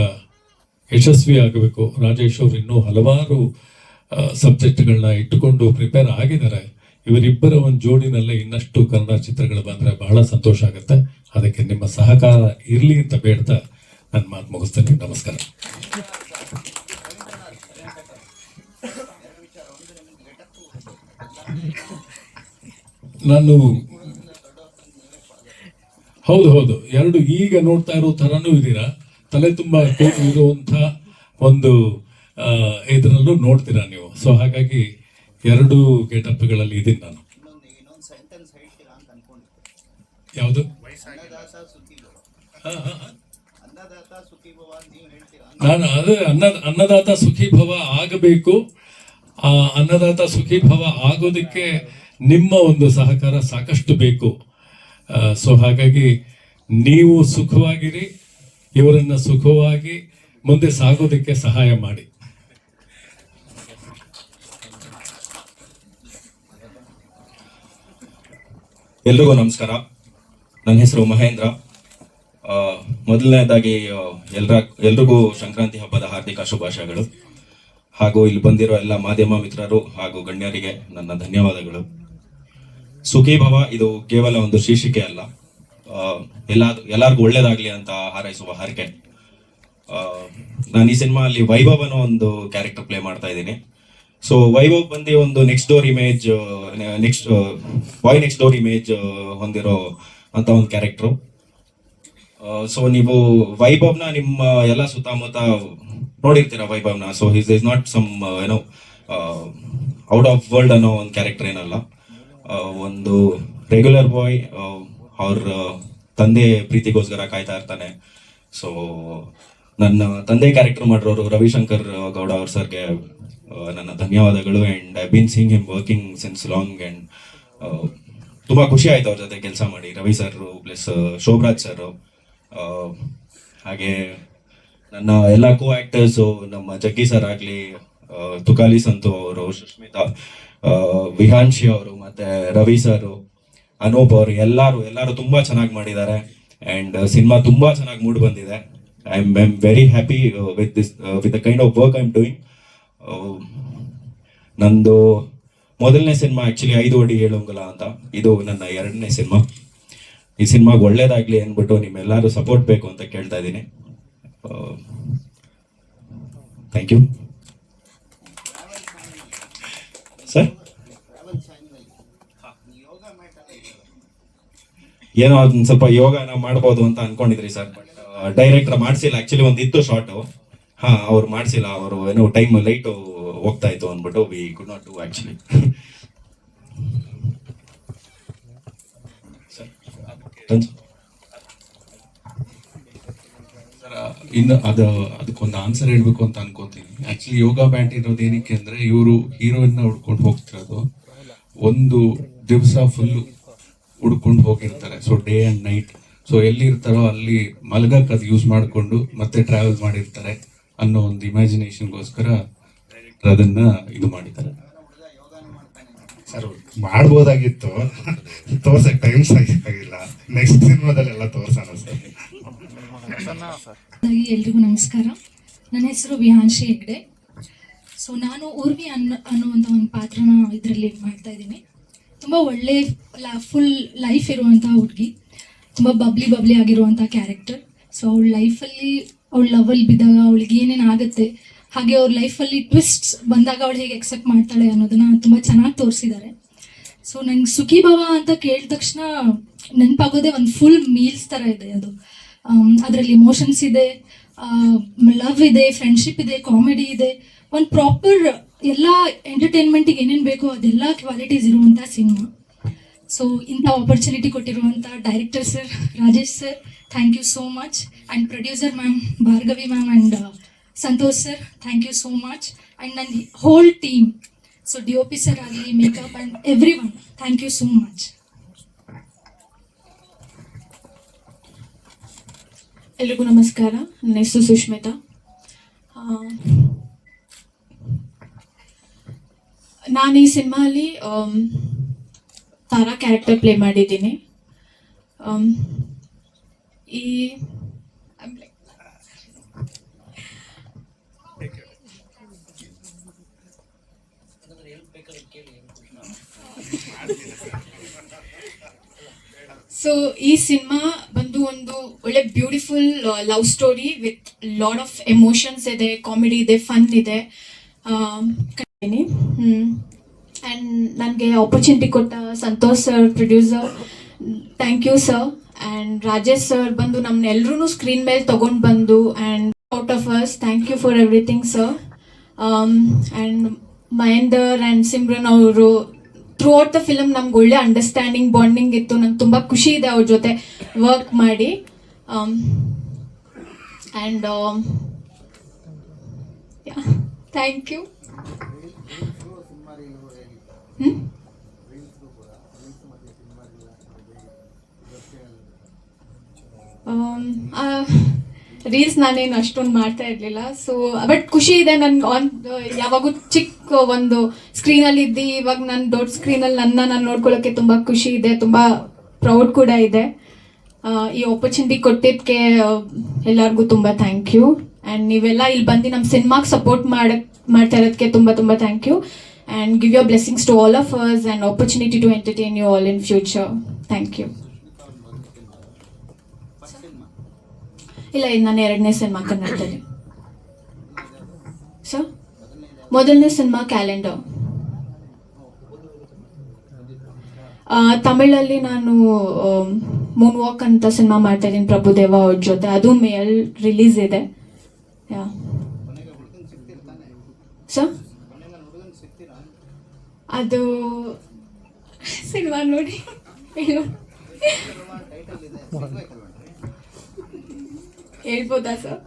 [SPEAKER 5] ಯಶಸ್ವಿ ಆಗಬೇಕು. ರಾಜೇಶ್ ಅವರು ಇನ್ನೂ ಹಲವಾರು ಸಬ್ಜೆಕ್ಟ್ಗಳನ್ನ ಇಟ್ಟುಕೊಂಡು ಪ್ರಿಪೇರ್ ಆಗಿದ್ದಾರೆ. ಇವರಿಬ್ಬರ ಒಂದು ಜೋಡಿನಲ್ಲೇ ಇನ್ನಷ್ಟು ಕನ್ನಡ ಚಿತ್ರಗಳು ಬಂದರೆ ಬಹಳ ಸಂತೋಷ ಆಗುತ್ತೆ. ಅದಕ್ಕೆ ನಿಮ್ಮ ಸಹಕಾರ ಇರಲಿ ಅಂತ ಬೇಡ್ತಾ ನನ್ನ ಮಾತು ಮುಗಿಸ್ತೇನೆ. ನಮಸ್ಕಾರ. ನಾನು ಹೌದು ಎರಡು ಈಗ ನೋಡ್ತಾ ಇರೋ ಥರನೂ ಇದ್ದೀರಾ. ತಲೆ ತುಂಬ ಇರುವಂಥ ಒಂದು ಇದರಲ್ಲೂ ನೋಡ್ತೀರಾ ನೀವು. ಸೊ ಹಾಗಾಗಿ 2 ಗೆಟಪ್ಗಳಲ್ಲಿ ಇದ್ದೀನಿ ನಾನು. ಯಾವುದು? ನಾನು ಅದೇ ಅನ್ನದಾತ ಸುಖಿ ಭವ ಆಗಬೇಕು. ಆ ಅನ್ನದಾತ ಸುಖಿ ಭವ ಆಗೋದಕ್ಕೆ ನಿಮ್ಮ ಒಂದು ಸಹಕಾರ ಸಾಕಷ್ಟು ಬೇಕು. ಸೊ ಹಾಗಾಗಿ ನೀವು ಸುಖವಾಗಿರಿ, ಇವರನ್ನ ಸುಖವಾಗಿ ಮುಂದೆ ಸಾಗೋದಕ್ಕೆ ಸಹಾಯ ಮಾಡಿ.
[SPEAKER 6] ಎಲ್ರಿಗೂ ನಮಸ್ಕಾರ. ನನ್ನ ಹೆಸರು ಮಹೇಂದ್ರ. ಮೊದಲನೇದಾಗಿ ಎಲ್ರಿಗೂ ಸಂಕ್ರಾಂತಿ ಹಬ್ಬದ ಹಾರ್ದಿಕ ಶುಭಾಶಯಗಳು. ಹಾಗೂ ಇಲ್ಲಿ ಬಂದಿರೋ ಎಲ್ಲ ಮಾಧ್ಯಮ ಮಿತ್ರರು ಹಾಗೂ ಗಣ್ಯರಿಗೆ ನನ್ನ ಧನ್ಯವಾದಗಳು. ಸುಖೀ ಭವ ಇದು ಕೇವಲ ಒಂದು ಶೀರ್ಷಿಕೆ ಅಲ್ಲ, ಎಲ್ಲರಿಗೂ ಒಳ್ಳೇದಾಗ್ಲಿ ಅಂತ ಹಾರೈಸುವ ಹರಕೆ. ನಾನು ಈ ಸಿನಿಮಾ ಅಲ್ಲಿ ವೈಭವ್ ಅನ್ನೋ ಒಂದು ಕ್ಯಾರೆಕ್ಟರ್ ಪ್ಲೇ ಮಾಡ್ತಾ ಇದ್ದೀನಿ. ಸೊ ವೈಭವ್ ಬಂದು ಒಂದು ನೆಕ್ಸ್ಟ್ ಡೋರ್ ಇಮೇಜ್ ಹೊಂದಿರೋ ಅಂತ ಒಂದು ಕ್ಯಾರೆಕ್ಟ್ರು. ಸೊ ನೀವು ವೈಭವ್ನ ನಿಮ್ಮ ಎಲ್ಲ ಸುತ್ತಮುತ್ತ ನೋಡಿರ್ತೀರ ವೈಭವ್ನ. So his is not some out of world ಅನ್ನೋ ಒಂದು ಕ್ಯಾರೆಕ್ಟರ್ ಏನಲ್ಲ. ಒಂದು ರೆಗ್ಯುಲರ್ ಬಾಯ್ ಅವ್ರ ತಂದೆ ಪ್ರೀತಿಗೋಸ್ಕರ ಕಾಯ್ತಾ ಇರ್ತಾನೆ. ಸೊ ನನ್ನ ತಂದೆ ಕ್ಯಾರೆಕ್ಟರ್ ಮಾಡಿರೋರು ರವಿಶಂಕರ್ ಗೌಡ ಅವ್ರ ಸರ್ಗೆ ನನ್ನ ಧನ್ಯವಾದಗಳು. And I been seeing him working since long. And ತುಂಬ ಖುಷಿ ಆಯ್ತು ಅವ್ರ ಜೊತೆ ಕೆಲಸ ಮಾಡಿ. Ravi sir plus Sobhraj sir, ಹಾಗೆ ನನ್ನ ಎಲ್ಲ ಕೋ ಆ್ಯಕ್ಟರ್ಸು, ನಮ್ಮ ಜಗ್ಗಿ ಸರ್ ಆಗಲಿ, ತುಕಾಲಿ ಸಂತು ಅವರು, ಸುಷ್ಮಿತಾ, ವಿಹಾನ್ಶಿ ಅವರು, ಮತ್ತು ರವಿ ಸರು, ಅನೂಪ್ ಅವರು ಎಲ್ಲರೂ ತುಂಬ ಚೆನ್ನಾಗಿ ಮಾಡಿದ್ದಾರೆ. ಆ್ಯಂಡ್ ಸಿನಿಮಾ ತುಂಬ ಚೆನ್ನಾಗಿ ಮೂಡ್ ಬಂದಿದೆ. I am very happy with the kind of work I am doing. ನಂದು ಮೊದಲನೇ ಸಿನಿಮಾ ಆ್ಯಕ್ಚುಲಿ 5 ಅಡಿ 7 ಅಂಗುಲ ಅಂತ. ಇದು ನನ್ನ 2ನೇ ಸಿನಿಮಾ. ಈ ಸಿನಿಮಾಗೆ ಒಳ್ಳೇದಾಗಲಿ ಅಂದ್ಬಿಟ್ಟು ನಿಮ್ಮೆಲ್ಲರೂ ಸಪೋರ್ಟ್ ಬೇಕು ಅಂತ ಕೇಳ್ತಾ ಇದ್ದೀನಿ. Thank you sir. ಏನೋ ಅದನ್ನ ಸ್ವಲ್ಪ ಯೋಗನ ಮಾಡ್ಬೋದು ಅಂತ ಅನ್ಕೊಂಡಿದ್ರಿ ಸರ್, ಬಟ್ ಡೈರೆಕ್ಟರ್ ಮಾಡಿಸಿಲ್ಲ. ಆ್ಯಕ್ಚುಲಿ ಒಂದಿತ್ತು ಶಾರ್ಟು, ಅವ್ರು ಮಾಡಿಸಿಲ್ಲ. ಅವರು ಏನೋ ಟೈಮ್ ಲೈಟು ಹೋಗ್ತಾ ಇತ್ತು ಅಂದ್ಬಿಟ್ಟು we could not do actually.
[SPEAKER 2] Sir ಇನ್ನು ಅದಕ್ಕೊಂದು ಆನ್ಸರ್ ಹೇಳ್ಬೇಕು ಅಂತ ಅನ್ಕೋತೀನಿ. ಆಕ್ಚುಲಿ ಯೋಗ ಬ್ಯಾಂಡ್ ಇರೋದು ಏನಕ್ಕೆ ಅಂದ್ರೆ, ಇವರು ಹೀರೋಯಿನ್ ಹುಡ್ಕೊಂಡು ಹೋಗ್ತಿರೋದು ಒಂದು ದಿವಸ ಫುಲ್ಲು ಹುಡ್ಕೊಂಡು ಹೋಗಿರ್ತಾರೆ. So day and night, so ಎಲ್ಲಿ ಇರ್ತಾರೋ ಅಲ್ಲಿ ಮಲಗಕ್ಕೆ ಅದು ಯೂಸ್ ಮಾಡಿಕೊಂಡು ಮತ್ತೆ ಟ್ರಾವೆಲ್ ಮಾಡಿರ್ತಾರೆ ಅನ್ನೋ ಒಂದು ಇಮ್ಯಾಜಿನೇಷನ್ಗೋಸ್ಕರ ಅದನ್ನ ಇದು ಮಾಡಿದ್ದಾರೆ.
[SPEAKER 1] ಸರ್ ಮಾಡ್ಬೋದಾಗಿತ್ತು, ತೋರ್ಸಕ್ಕೆ ಟೈಮ್ ಆಗಿಲ್ಲ. ನೆಕ್ಸ್ಟ್ ಸಿನಿಮಾದಲ್ಲೆಲ್ಲ ತೋರ್ಸೋಣ ಸರ್.
[SPEAKER 7] ಎಲ್ರಿಗೂ ನಮಸ್ಕಾರ. ನನ್ನ ಹೆಸರು ವಿಹಾನ್ಶಿ ಹೆಗ್ಡೆ. ಸೊ ನಾನು ಊರ್ವಿ ಅನ್ನುವಂಥ ಒಂದು ಪಾತ್ರನ ಇದರಲ್ಲಿ ಮಾಡ್ತಾ ಇದ್ದೀನಿ. ತುಂಬ ಒಳ್ಳೆ ಫುಲ್ ಲೈಫ್ ಇರುವಂಥ ಹುಡುಗಿ, ತುಂಬ ಬಬ್ಲಿ ಆಗಿರುವಂಥ ಕ್ಯಾರೆಕ್ಟರ್. ಸೊ ಅವಳ ಲೈಫಲ್ಲಿ ಅವಳ ಲವಲ್ಲಿ ಬಿದ್ದಾಗ ಅವಳಿಗೆ ಏನೇನು ಆಗುತ್ತೆ, ಹಾಗೆ ಅವ್ರ ಲೈಫಲ್ಲಿ ಟ್ವಿಸ್ಟ್ಸ್ ಬಂದಾಗ ಅವಳು ಹೇಗೆ ಎಕ್ಸೆಪ್ಟ್ ಮಾಡ್ತಾಳೆ ಅನ್ನೋದನ್ನ ತುಂಬ ಚೆನ್ನಾಗಿ ತೋರಿಸಿದ್ದಾರೆ. ಸೊ ನಂಗೆ ಸುಖಿ ಭವ ಅಂತ ಕೇಳಿದ ತಕ್ಷಣ ನೆನಪಾಗೋದೇ ಒಂದು ಫುಲ್ ಮೀಲ್ಸ್ ಥರ ಇದೆ ಅದು. ಅದರಲ್ಲಿ ಇಮೋಷನ್ಸ್ ಇದೆ, ಲವ್ ಇದೆ, ಫ್ರೆಂಡ್ಶಿಪ್ ಇದೆ, ಕಾಮಿಡಿ ಇದೆ, ಒಂದು ಪ್ರಾಪರ್ ಎಲ್ಲ ಎಂಟರ್ಟೈನ್ಮೆಂಟಿಗೆ ಏನೇನು ಬೇಕೋ ಅದೆಲ್ಲ ಕ್ವಾಲಿಟೀಸ್ ಇರುವಂಥ ಸಿನಿಮಾ. ಸೊ ಇಂಥ ಆಪರ್ಚುನಿಟಿ ಕೊಟ್ಟಿರುವಂಥ director sir Rajesh sir, thank you so much. And producer ma'am Bhargavi ma'am and Santosh sir, thank you so much. And ನನ್ನ whole team, so DOP sir ಆಗಲಿ, makeup and everyone, thank you so much.
[SPEAKER 8] ಎಲ್ರಿಗೂ ನಮಸ್ಕಾರ. ನನ್ನ ಹೆಸರು ಸುಷ್ಮಿತಾ. ನಾನು ಈ ಸಿನಿಮಾಲಿ ತಾರಾ character play ಮಾಡಿದ್ದೀನಿ. ಈ ಸೊ ಈ ಸಿನಿಮಾ ಬಂದು ಒಂದು ಒಳ್ಳೆ beautiful love story with lot of emotions ಇದೆ, ಕಾಮಿಡಿ ಇದೆ, ಫನ್ ಇದೆ. ಆ್ಯಂಡ್ ನನಗೆ ಆಪರ್ಚುನಿಟಿ ಕೊಟ್ಟ Santosh sir, producer, thank you sir. And Rajesh sir ಬಂದು ನಮ್ಮನ್ನೆಲ್ಲರೂ ಸ್ಕ್ರೀನ್ ಮೇಲೆ ತೊಗೊಂಡು ಬಂದು and out of us, thank you for everything sir. And Mahender and Simran ಅವರು ಥ್ರೂ ಔಟ್ ದ ಫಿಲಮ್ ನಮ್ಗೆ ಒಳ್ಳೆ ಅಂಡರ್ಸ್ಟ್ಯಾಂಡಿಂಗ್, ಬಾಂಡಿಂಗ್ ಇತ್ತು. ನಂಗೆ ತುಂಬ ಖುಷಿ ಇದೆ ಅವ್ರ ಜೊತೆ ವರ್ಕ್ ಮಾಡಿ. And thank you. ರೀಲ್ಸ್ ನಾನೇನು ಅಷ್ಟೊಂದು ಮಾಡ್ತಾ ಇರಲಿಲ್ಲ. ಸೊ ಬಟ್ ಖುಷಿ ಇದೆ ನನ್ಗೆ ಯಾವಾಗೂ ಚಿಕ್ಕ ಒಂದು ಸ್ಕ್ರೀನಲ್ಲಿ ಇದ್ದು ಇವಾಗ ನಾನು ದೊಡ್ಡ ಸ್ಕ್ರೀನಲ್ಲಿ ನಾನು ನೋಡ್ಕೊಳ್ಳೋಕ್ಕೆ ತುಂಬ ಖುಷಿ ಇದೆ, ತುಂಬ ಪ್ರೌಡ್ ಕೂಡ ಇದೆ. ಈ ಆಪರ್ಚುನಿಟಿ ಕೊಟ್ಟಿದ್ದಕ್ಕೆ ಎಲ್ಲರಿಗೂ ತುಂಬ ಥ್ಯಾಂಕ್ ಯು. ಆ್ಯಂಡ್ ನೀವೆಲ್ಲ ಇಲ್ಲಿ ಬಂದು ನಮ್ಮ ಸಿನಿಮಾಗೆ ಸಪೋರ್ಟ್ ಮಾಡ್ತಾ ಇರೋದಕ್ಕೆ ತುಂಬ ತುಂಬ thank you. And give your blessings to all of us and opportunity to entertain you all in future. Thank you. ಇಲ್ಲ, ಇದು ನಾನು 2ನೇ ಸಿನಿಮಾ ಕನ್ನಡದಲ್ಲಿ. ಸರ್, ಮೊದಲನೇ ಸಿನಿಮಾ ಕ್ಯಾಲೆಂಡರ್. ತಮಿಳಲ್ಲಿ ನಾನು ಮೂನ್ ವಾಕ್ ಅಂತ ಸಿನಿಮಾ ಮಾಡ್ತಾ ಇದ್ದೀನಿ ಪ್ರಭುದೇವ ಅವ್ರ ಜೊತೆ. ಅದು ಮೇಲ್ ರಿಲೀಸ್ ಇದೆ. ಸರ್, ಅದು ಸಿನಿಮಾ ನೋಡಿ ಹೇಳ್ಬೋದಾ ಸರ್?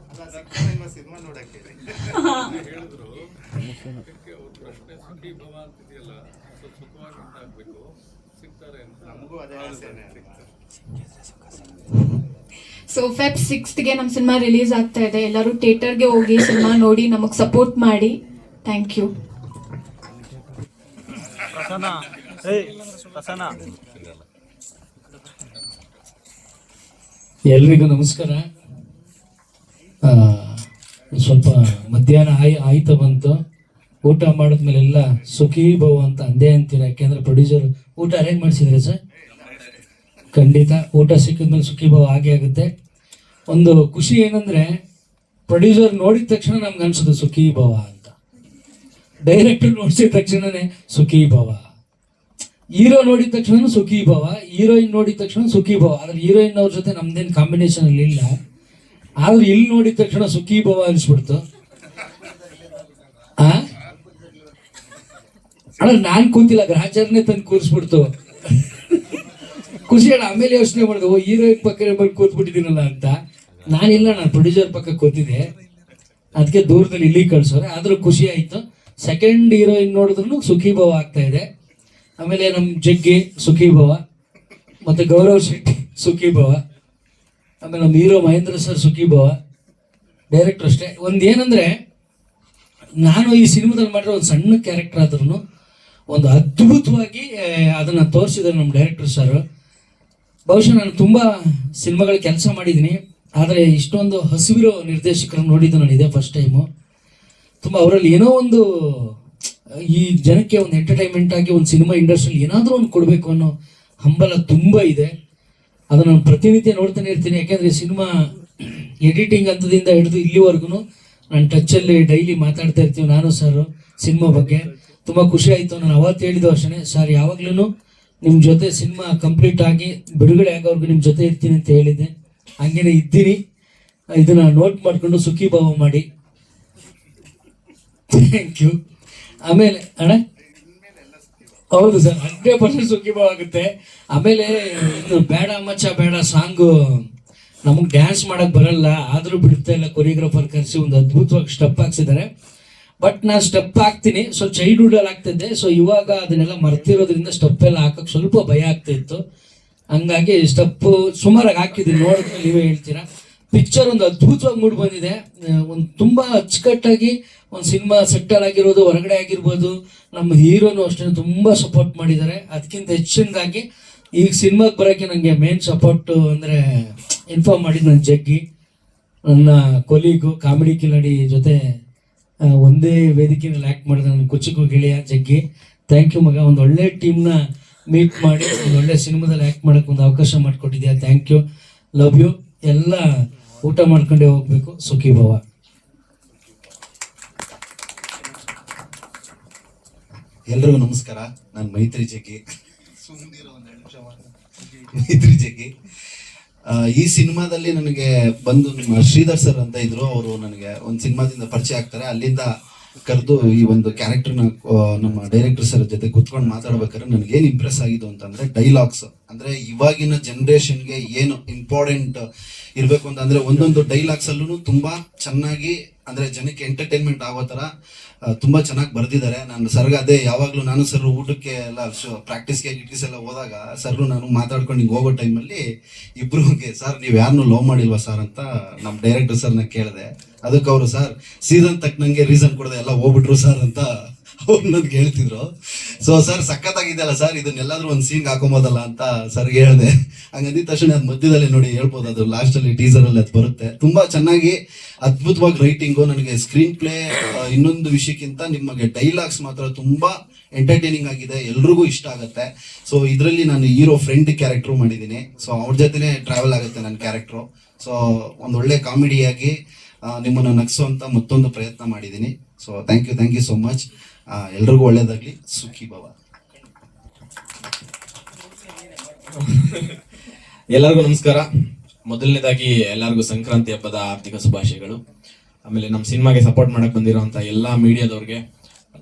[SPEAKER 8] ಸೊ ಫೆಬ್ 6ಗೆ ನಮ್ಮ ಸಿನಿಮಾ ರಿಲೀಸ್ ಆಗ್ತಾ ಇದೆ. ಎಲ್ಲರೂ ಥಿಯೇಟರ್ಗೆ ಹೋಗಿ ಸಿನಿಮಾ ನೋಡಿ ನಮಗೆ ಸಪೋರ್ಟ್ ಮಾಡಿ. Thank you.
[SPEAKER 9] ಎಲ್ರಿಗೂ ನಮಸ್ಕಾರ. ಸ್ವಲ್ಪ ಮಧ್ಯಾಹ್ನ ಆಯ್ತಾ ಬಂತು. ಊಟ ಮಾಡಿದ್ಮೇಲೆಲ್ಲ ಸುಖೀ ಭವ ಅಂತ ಅಂದೇ ಅಂತೀರ. ಯಾಕೆಂದ್ರೆ ಪ್ರೊಡ್ಯೂಸರ್ ಊಟ ಅರೇಂಜ್ ಮಾಡಿಸಿದ್ರೆ ಸರ್, ಖಂಡಿತ ಊಟ ಸಿಕ್ಕಿದ್ಮೇಲೆ ಸುಖೀ ಭವ ಆಗೇ ಆಗುತ್ತೆ. ಒಂದು ಖುಷಿ ಏನಂದ್ರೆ ಪ್ರೊಡ್ಯೂಸರ್ ನೋಡಿದ ತಕ್ಷಣ ನಮ್ಗೆ ಅನ್ಸೋದು ಸುಖೀ ಭವ ಅಂತ, ಡೈರೆಕ್ಟರ್ ನೋಡಿಸಿದ ತಕ್ಷಣನೇ ಸುಖೀ ಭವ, ಹೀರೋ ನೋಡಿದ ತಕ್ಷಣ ಸುಖೀ ಭವ, ಹೀರೋಯಿನ್ ನೋಡಿದ ತಕ್ಷಣ ಸುಖೀ ಭವ. ಆದ್ರೆ ಹೀರೋಯಿನ್ ಅವ್ರ ಜೊತೆ ನಮ್ದೇನು ಕಾಂಬಿನೇಷನ್ ಅಲ್ಲಿ ಇಲ್ಲ, ಆದ್ರೆ ಇಲ್ಲಿ ನೋಡಿದ ತಕ್ಷಣ ಸುಖೀ ಭವ ಅನ್ಸ್ಬಿಡ್ತು. ಅಣ್ಣ ನಾನ್ ಕೂತಿಲ್ಲ, ಗ್ರಾಚಾರನೇ ತಂದು ಕೂರಿಸ್ಬಿಡ್ತು. ಖುಷಿ ಅಣ್ಣ. ಆಮೇಲೆ ಯೋಚನೆ ಮಾಡಿದೆ, ಓ ಹೀರೋಯಿನ್ ಪಕ್ಕ ಬಂದು ಕೂತ್ಬಿಟ್ಟಿದ್ದೀನಲ್ಲ ಅಂತ. ನಾನಿಲ್ಲ, ನಾನು ಪ್ರೊಡ್ಯೂಸರ್ ಪಕ್ಕ ಕೂತಿದ್ದೆ, ಅದಕ್ಕೆ ದೂರದಲ್ಲಿ ಇಲ್ಲಿ ಕಳ್ಸೋರೆ. ಆದ್ರೂ ಖುಷಿ ಆಯ್ತು. ಸೆಕೆಂಡ್ ಹೀರೋಯಿನ್ ನೋಡಿದ್ರು ಸುಖೀ ಭವ ಆಗ್ತಾ ಇದೆ. ಆಮೇಲೆ ನಮ್ಮ ಜಗ್ಗಿ ಸುಖೀ ಭವ, ಮತ್ತೆ ಗೌರವ್ ಶೆಟ್ಟಿ ಸುಖೀ ಭವ, ಆಮೇಲೆ ನಮ್ಮ ಹೀರೋ ಮಹೇಂದ್ರ ಸರ್ ಸುಖೀ ಭವ, ಡೈರೆಕ್ಟರ್ ಅಷ್ಟೇ. ಒಂದೇನಂದ್ರೆ ನಾನು ಈ ಸಿನಿಮಾದಲ್ಲಿ ಮಾಡಿರೋ ಒಂದು ಸಣ್ಣ ಕ್ಯಾರೆಕ್ಟರ್ ಆದ್ರೂ ಒಂದು ಅದ್ಭುತವಾಗಿ ಅದನ್ನ ತೋರಿಸಿದ್ದಾರೆ ನಮ್ಮ ಡೈರೆಕ್ಟರ್ ಸರ್. ಬಹುಶಃ ನಾನು ತುಂಬ ಸಿನಿಮಾಗಳ ಕೆಲಸ ಮಾಡಿದ್ದೀನಿ, ಆದರೆ ಇಷ್ಟೊಂದು ಹಸಿವಿರೋ ನಿರ್ದೇಶಕರನ್ನು ನೋಡಿದ್ದು ನಾನು ಇದೇ ಫಸ್ಟ್ ಟೈಮು. ತುಂಬ ಅವರಲ್ಲಿ ಏನೋ ಒಂದು ಈ ಜನಕ್ಕೆ ಒಂದು ಎಂಟರ್ಟೈನ್ಮೆಂಟ್ ಆಗಿ ಒಂದು ಸಿನಿಮಾ ಇಂಡಸ್ಟ್ರಿಯಲ್ಲಿ ಏನಾದರೂ ಒಂದು ಕೊಡಬೇಕು ಅನ್ನೋ ಹಂಬಲ ತುಂಬ ಇದೆ. ಅದನ್ನು ನಾನು ಪ್ರತಿನಿತ್ಯ ನೋಡ್ತಾನೆ ಇರ್ತೀನಿ. ಯಾಕೆಂದರೆ ಸಿನಿಮಾ ಎಡಿಟಿಂಗ್ ಹಂತದಿಂದ ಹಿಡಿದು ಇಲ್ಲಿವರೆಗೂ ನಾನು ಟಚ್ಚಲ್ಲಿ ಡೈಲಿ ಮಾತಾಡ್ತಾ ಇರ್ತೀವಿ ನಾನು ಸರ್ ಸಿನಿಮಾ ಬಗ್ಗೆ. ತುಂಬ ಖುಷಿ ಆಯಿತು. ನಾನು ಅವತ್ತು ಹೇಳಿದ್ದು ಅಷ್ಟೇ, ಸರ್ ಯಾವಾಗ್ಲೂ ನಿಮ್ಮ ಜೊತೆ ಸಿನಿಮಾ ಕಂಪ್ಲೀಟ್ ಆಗಿ ಬಿಡುಗಡೆ ಆಗೋವರೆಗೂ ನಿಮ್ಮ ಜೊತೆ ಇರ್ತೀನಿ ಅಂತ ಹೇಳಿದ್ದೆ. ಹಂಗೇನೆ ಇದ್ದೀನಿ. ಇದನ್ನ ನೋಟ್ ಮಾಡಿಕೊಂಡು ಸುಖೀ ಭಾವ ಮಾಡಿ. Thank you. ಆಮೇಲೆ ಅಣ್ಣ, ಹೌದು ಸರ್, 100% ಸುಖೀ ಭಾವ ಆಗುತ್ತೆ. ಆಮೇಲೆ ಇದು ಬೇಡ ಮಚ್ಚ ಬೇಡ ಸಾಂಗು ನಮಗೆ ಡ್ಯಾನ್ಸ್ ಮಾಡಕ್ ಬರಲ್ಲ, ಆದರೂ ಬಿಡ್ತಾ ಇಲ್ಲ. ಕೊರಿಯೋಗ್ರಾಫರ್ ಕರೆಸಿ ಒಂದು ಅದ್ಭುತವಾಗಿ ಸ್ಟೆಪ್ ಹಾಕ್ಸಿದ್ದಾರೆ. ಬಟ್ ನಾನು ಸ್ಟೆಪ್ ಹಾಕ್ತೀನಿ, ಸೊ ಚೈಲ್ಡ್ಹುಡ್ ಅಲ್ಲಿ ಆಗ್ತಿದ್ದೆ. ಸೊ ಇವಾಗ ಅದನ್ನೆಲ್ಲ ಮರ್ತಿರೋದ್ರಿಂದ ಸ್ಟೆಪ್ ಎಲ್ಲ ಹಾಕಕ್ ಸ್ವಲ್ಪ ಭಯ ಆಗ್ತಾ ಇತ್ತು. ಹಂಗಾಗಿ ಸ್ಟೆಪ್ ಸುಮಾರಾಗಿ ಹಾಕಿದ್ದೀನಿ. ನೋಡಿದ್ರೆ ನೀವೇ ಹೇಳ್ತೀರಾ. ಪಿಕ್ಚರ್ ಒಂದು ಅದ್ಭುತವಾಗಿ ಮೂಡ್ ಬಂದಿದೆ. ಒಂದು ತುಂಬಾ ಅಚ್ಚುಕಟ್ಟಾಗಿ ಒಂದು ಸಿನಿಮಾ ಸೆಟ್ಟಲ್ ಆಗಿರೋದು, ಹೊರಗಡೆ ಆಗಿರ್ಬೋದು. ನಮ್ಮ ಹೀರೋನು ಅಷ್ಟೇ ತುಂಬಾ ಸಪೋರ್ಟ್ ಮಾಡಿದ್ದಾರೆ. ಅದಕ್ಕಿಂತ ಹೆಚ್ಚಿನದಾಗಿ ಈಗ ಸಿನಿಮಾಗೆ ಬರೋಕ್ಕೆ ನನಗೆ ಮೇನ್ ಸಪೋರ್ಟ್ ಅಂದರೆ ಇನ್ಫಾರ್ಮ್ ಮಾಡಿದ್ದು ನನ್ನ ಜಗ್ಗಿ, ನನ್ನ ಕೊಲೀಗು, ಕಾಮಿಡಿ ಕಿಲಾಡಿ ಜೊತೆ ಒಂದೇ ವೇದಿಕೆಯಲ್ಲಿ ಆ್ಯಕ್ಟ್ ಮಾಡಿದ ನನ್ನ ಕುಚ್ಚುಕು ಗೆಳೆಯ ಜಗ್ಗಿ. ಥ್ಯಾಂಕ್ ಯು ಮಗ. ಒಂದು ಒಳ್ಳೆ ಟೀಮ್ನ ಮೀಟ್ ಮಾಡಿ ಒಂದು ಒಳ್ಳೆ ಸಿನಿಮಾದಲ್ಲಿ ಆ್ಯಕ್ಟ್ ಮಾಡೋಕ್ಕೆ ಒಂದು ಅವಕಾಶ ಮಾಡಿಕೊಟ್ಟಿದ್ಯಾ. Thank you, love you. ಎಲ್ಲ ಊಟ ಮಾಡ್ಕೊಂಡೇ ಹೋಗ್ಬೇಕು. ಸುಖೀ ಭವ.
[SPEAKER 10] ಎಲ್ರಿಗೂ ನಮಸ್ಕಾರ. ನಾನು ಮೈತ್ರಿ ಜಗ್ಗಿ. ಮೈತ್ರಿ ಜಗ್ಗಿ. ಈ ಸಿನಿಮಾದಲ್ಲಿ ನನಗೆ ಬಂದು ನಿಮ್ಮ ಶ್ರೀಧರ್ ಸರ್ ಅಂತ ಇದ್ರು, ಅವರು ನನಗೆ ಒಂದು ಸಿನಿಮಾದಿಂದ ಪರಿಚಯ ಆಗ್ತಾರೆ. ಅಲ್ಲಿಂದ ಕರೆದು ಈ ಒಂದು ಕ್ಯಾರೆಕ್ಟರ್ನ ನಮ್ಮ ಡೈರೆಕ್ಟರ್ ಸರ್ ಜೊತೆ ಕುತ್ಕೊಂಡು ಮಾತಾಡ್ಬೇಕಾದ್ರೆ ನನಗೇನು ಇಂಪ್ರೆಸ್ ಆಗಿದ್ದು ಅಂತಂದರೆ ಡೈಲಾಗ್ಸ್. ಅಂದರೆ ಇವಾಗಿನ ಜನ್ರೇಷನ್ಗೆ ಏನು ಇಂಪಾರ್ಟೆಂಟ್ ಇರಬೇಕು ಅಂತಂದರೆ ಒಂದೊಂದು ಡೈಲಾಗ್ಸಲ್ಲೂ ತುಂಬ ಚೆನ್ನಾಗಿ ಅಂದರೆ ಜನಕ್ಕೆ ಎಂಟರ್ಟೈನ್ಮೆಂಟ್ ಆಗೋ ಥರ ತುಂಬ ಚೆನ್ನಾಗಿ ಬರೆದಿದ್ದಾರೆ. ನಾನು ಸರ್ಗೆ ಅದೇ ಯಾವಾಗಲೂ ನಾನು ಸರ್ ಊಟಕ್ಕೆ ಎಲ್ಲ ಪ್ರಾಕ್ಟೀಸ್ಗೆ ಎಲ್ಲ ಹೋದಾಗ ಸರ್ರು ನಾನು ಮಾತಾಡ್ಕೊಂಡು ಹಿಂಗೆ ಹೋಗೋ ಟೈಮಲ್ಲಿ ಇಬ್ಬರಿಗೆ ಸರ್ ನೀವು ಯಾರನ್ನೂ ಲವ್ ಮಾಡಿಲ್ವಾ ಸರ್ ಅಂತ ನಮ್ಮ ಡೈರೆಕ್ಟರ್ ಸರ್ನ ಕೇಳಿದೆ. ಅದಕ್ಕೆ ಅವರು ಸರ್ ಸೀಸನ್ ತಕ್ಕನಂಗೆ ರೀಸನ್ ಕೊಡದೆ ಎಲ್ಲ ಹೋಗ್ಬಿಟ್ರು ಸರ್ ಅಂತ ಅವ್ರು ನನಗೆ ಹೇಳ್ತಿದ್ರು. ಸೊ ಸರ್ ಸಖತ್ತಾಗಿದೆಯಲ್ಲ ಸರ್, ಇದನ್ನೆಲ್ಲಾದ್ರೂ ಒಂದು ಸೀನ್ಗೆ ಹಾಕೊಬೋದಲ್ಲ ಅಂತ ಸರ್ಗೆ ಹೇಳಿದೆ. ಹಂಗಂದಿದ ತಕ್ಷಣ ಅದು ಮಧ್ಯದಲ್ಲಿ ನೋಡಿ ಹೇಳ್ಬೋದು, ಅದು ಲಾಸ್ಟಲ್ಲಿ ಟೀಸರಲ್ಲಿ ಅದು ಬರುತ್ತೆ. ತುಂಬ ಚೆನ್ನಾಗಿ ಅದ್ಭುತವಾಗಿ ರೈಟಿಂಗು. ನನಗೆ ಸ್ಕ್ರೀನ್ ಪ್ಲೇ ಇನ್ನೊಂದು ವಿಷಯಕ್ಕಿಂತ ನಿಮಗೆ ಡೈಲಾಗ್ಸ್ ಮಾತ್ರ ತುಂಬ ಎಂಟರ್ಟೈನಿಂಗ್ ಆಗಿದೆ, ಎಲ್ರಿಗೂ ಇಷ್ಟ ಆಗುತ್ತೆ. ಸೊ ಇದರಲ್ಲಿ ನಾನು ಹೀರೋ ಫ್ರೆಂಡ್ ಕ್ಯಾರೆಕ್ಟ್ರು ಮಾಡಿದ್ದೀನಿ. ಸೊ ಅವ್ರ ಜೊತೆನೇ ಟ್ರಾವೆಲ್ ಆಗುತ್ತೆ ನನ್ನ ಕ್ಯಾರೆಕ್ಟ್ರು. ಸೊ ಒಂದು ಒಳ್ಳೆ ಕಾಮಿಡಿಯಾಗಿ ನಿಮ್ಮನ್ನು ನಗಿಸುವಂಥ ಮತ್ತೊಂದು ಪ್ರಯತ್ನ ಮಾಡಿದ್ದೀನಿ. So thank you so much. ಎಲ್ರಿಗೂ ಒಳ್ಳೇದಾಗಲಿ. ಸುಖಿ ಭವ.
[SPEAKER 11] ಎಲ್ಲರಿಗೂ ನಮಸ್ಕಾರ. ಮೊದಲನೇದಾಗಿ ಎಲ್ಲರಿಗೂ ಸಂಕ್ರಾಂತಿ ಹಬ್ಬದ ಆರ್ಥಿಕ ಶುಭಾಶಯಗಳು. ಆಮೇಲೆ ನಮ್ಮ ಸಿನಿಮಾಗೆ ಸಪೋರ್ಟ್ ಮಾಡಕ್ ಬಂದಿರೋಂಥ ಎಲ್ಲ ಮೀಡಿಯಾದವ್ರಿಗೆ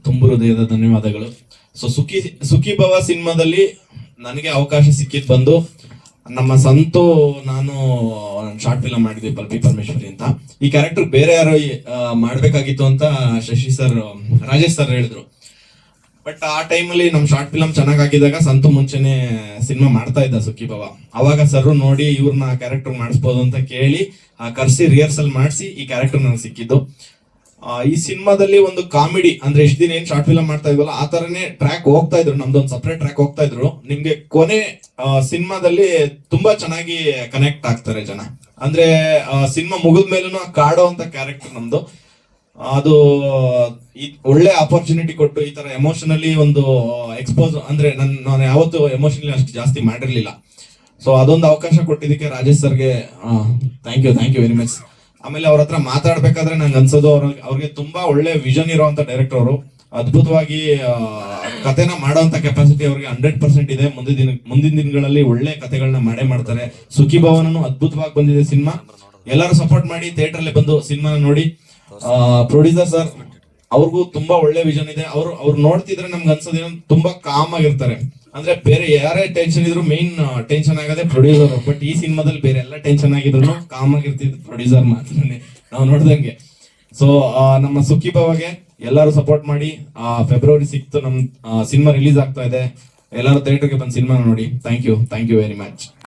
[SPEAKER 11] ತುಂಬು ಹೃದಯದ ಧನ್ಯವಾದಗಳು. ಸೊ ಸುಖಿ ಭವ ಸಿನಿಮಾದಲ್ಲಿ ನನಗೆ ಅವಕಾಶ ಸಿಕ್ಕಿದ್ದು ಬಂದು ನಮ್ಮ ಸಂತು ನಾನು ಶಾರ್ಟ್ ಫಿಲಮ್ ಮಾಡಿದ್ವಿ ಪಲ್ಪಿ ಪರಮೇಶ್ವರಿ ಅಂತ. ಈ ಕ್ಯಾರೆಕ್ಟರ್ ಬೇರೆ ಯಾರೋ ಮಾಡ್ಬೇಕಾಗಿತ್ತು ಅಂತ ರಾಜೇಶ್ ಸರ್ ಹೇಳಿದ್ರು. ಬಟ್ ಆ ಟೈಮಲ್ಲಿ ನಮ್ಮ ಶಾರ್ಟ್ ಫಿಲಮ್ ಚೆನ್ನಾಗಿದ್ದಾಗ ಸಂತು ಮುಂಚೆನೆ ಸಿನಿಮಾ ಮಾಡ್ತಾ ಇದ್ದ ಸುಖಿ ಭವ. ಅವಾಗ ಸರ್ ನೋಡಿ ಇವ್ರನ್ನ ಕ್ಯಾರೆಕ್ಟರ್ ಮಾಡಿಸ್ಬೋದು ಅಂತ ಕೇಳಿ ಕರ್ಸಿ ರಿಹರ್ಸಲ್ ಮಾಡಿಸಿ ಈ ಕ್ಯಾರೆಕ್ಟರ್ ನನಗೆ ಸಿಕ್ಕಿದ್ದು. ಈ ಸಿನಿಮಾದಲ್ಲಿ ಒಂದು ಕಾಮಿಡಿ ಅಂದ್ರೆ ಇಷ್ಟ ದಿನ ಏನ್ ಶಾರ್ಟ್ ಫಿಲಮ್ ಮಾಡ್ತಾ ಇದ್ವಲ್ಲ ಆ ತರನೇ ಟ್ರ್ಯಾಕ್ ಹೋಗ್ತಾ ಇದ್ರು, ನಮ್ದೊಂದು ಸಪರೇಟ್ ಟ್ರ್ಯಾಕ್ ಹೋಗ್ತಾ ಇದ್ರು. ನಿಮ್ಗೆ ಕೊನೆ ಸಿನಿಮಾದಲ್ಲಿ ತುಂಬಾ ಚೆನ್ನಾಗಿ ಕನೆಕ್ಟ್ ಆಗ್ತಾರೆ ಜನ. ಅಂದ್ರೆ ಸಿನಿಮಾ ಮುಗಿದ ಮೇಲೂ ಕಾಡೋ ಅಂತ ಕ್ಯಾರೆಕ್ಟರ್ ನಮ್ದು. ಅದು ಒಳ್ಳೆ ಆಪರ್ಚುನಿಟಿ ಕೊಟ್ಟು ಈ ತರ ಎಮೋಷನಲಿ ಒಂದು ಎಕ್ಸ್ಪೋಸ್ ಅಂದ್ರೆ ನಾನು ಯಾವತ್ತು ಎಮೋಷನಲಿ ಅಷ್ಟು ಜಾಸ್ತಿ ಮಾಡಿರ್ಲಿಲ್ಲ. ಸೊ ಅದೊಂದು ಅವಕಾಶ ಕೊಟ್ಟಿದ್ದಕ್ಕೆ ರಾಜೇಶ್ ಸರ್ಗೆ ಥ್ಯಾಂಕ್ ಯು ವೆರಿ ಮಚ್. ಆಮೇಲೆ ಅವ್ರ ಹತ್ರ ಮಾತಾಡ್ಬೇಕಾದ್ರೆ ನಂಗೆ ಅನ್ಸೋದು ಅವ್ರಿಗೆ ತುಂಬಾ ಒಳ್ಳೆ ವಿಷನ್ ಇರುವಂತ ಡೈರೆಕ್ಟರ್ ಅವರು. ಅದ್ಭುತವಾಗಿ ಕಥೆನ ಮಾಡೋಂತ ಕೆಪಾಸಿಟಿ ಅವ್ರಿಗೆ 100% ಇದೆ. ಮುಂದಿನ ದಿನಗಳಲ್ಲಿ ಒಳ್ಳೆ ಕಥೆಗಳನ್ನ ಮಾಡೇ ಮಾಡ್ತಾರೆ. ಸುಖಿ ಭವನನು ಅದ್ಭುತವಾಗಿ ಬಂದಿದೆ ಸಿನಿಮಾ. ಎಲ್ಲರೂ ಸಪೋರ್ಟ್ ಮಾಡಿ ಥಿಯೇಟರ್ ಅಲ್ಲೇ ಬಂದು ಸಿನಿಮಾನ ನೋಡಿ. ಪ್ರೊಡ್ಯೂಸರ್ ಸರ್ ಅವ್ರಿಗೂ ತುಂಬಾ ಒಳ್ಳೆ ವಿಷನ್ ಇದೆ. ಅವ್ರು ನೋಡ್ತಿದ್ರೆ ನಮ್ಗೆ ಅನ್ಸೋದೇನೋ ತುಂಬಾ ಕಾಮ್ ಆಗಿರ್ತಾರೆ. ಅಂದ್ರೆ ಬೇರೆ ಯಾರೇ ಟೆನ್ಷನ್ ಇದ್ರು ಮೇನ್ ಟೆನ್ಷನ್ ಆಗದೆ ಪ್ರೊಡ್ಯೂಸರ್. ಬಟ್ ಈ ಸಿನಿಮಾದಲ್ಲಿ ಬೇರೆ ಎಲ್ಲ ಟೆನ್ಷನ್ ಆಗಿದ್ರು ಕಾಮ್ ಆಗಿರ್ತಿದ್ರು ಪ್ರೊಡ್ಯೂಸರ್ ಮಾತ್ರನೇ ನಾವು ನೋಡ್ದಂಗೆ. ಸೊ ನಮ್ಮ ಸುಖಿ ಭವಗೆ ಎಲ್ಲರೂ ಸಪೋರ್ಟ್ ಮಾಡಿ. ಫೆಬ್ರವರಿ 6 ನಮ್ ಸಿನಿಮಾ ರಿಲೀಸ್ ಆಗ್ತಾ ಇದೆ. ಎಲ್ಲರೂ ಥಿಯೇಟರ್ಗೆ ಬಂದು ಸಿನಿಮಾ ನೋಡಿ. Thank you very much.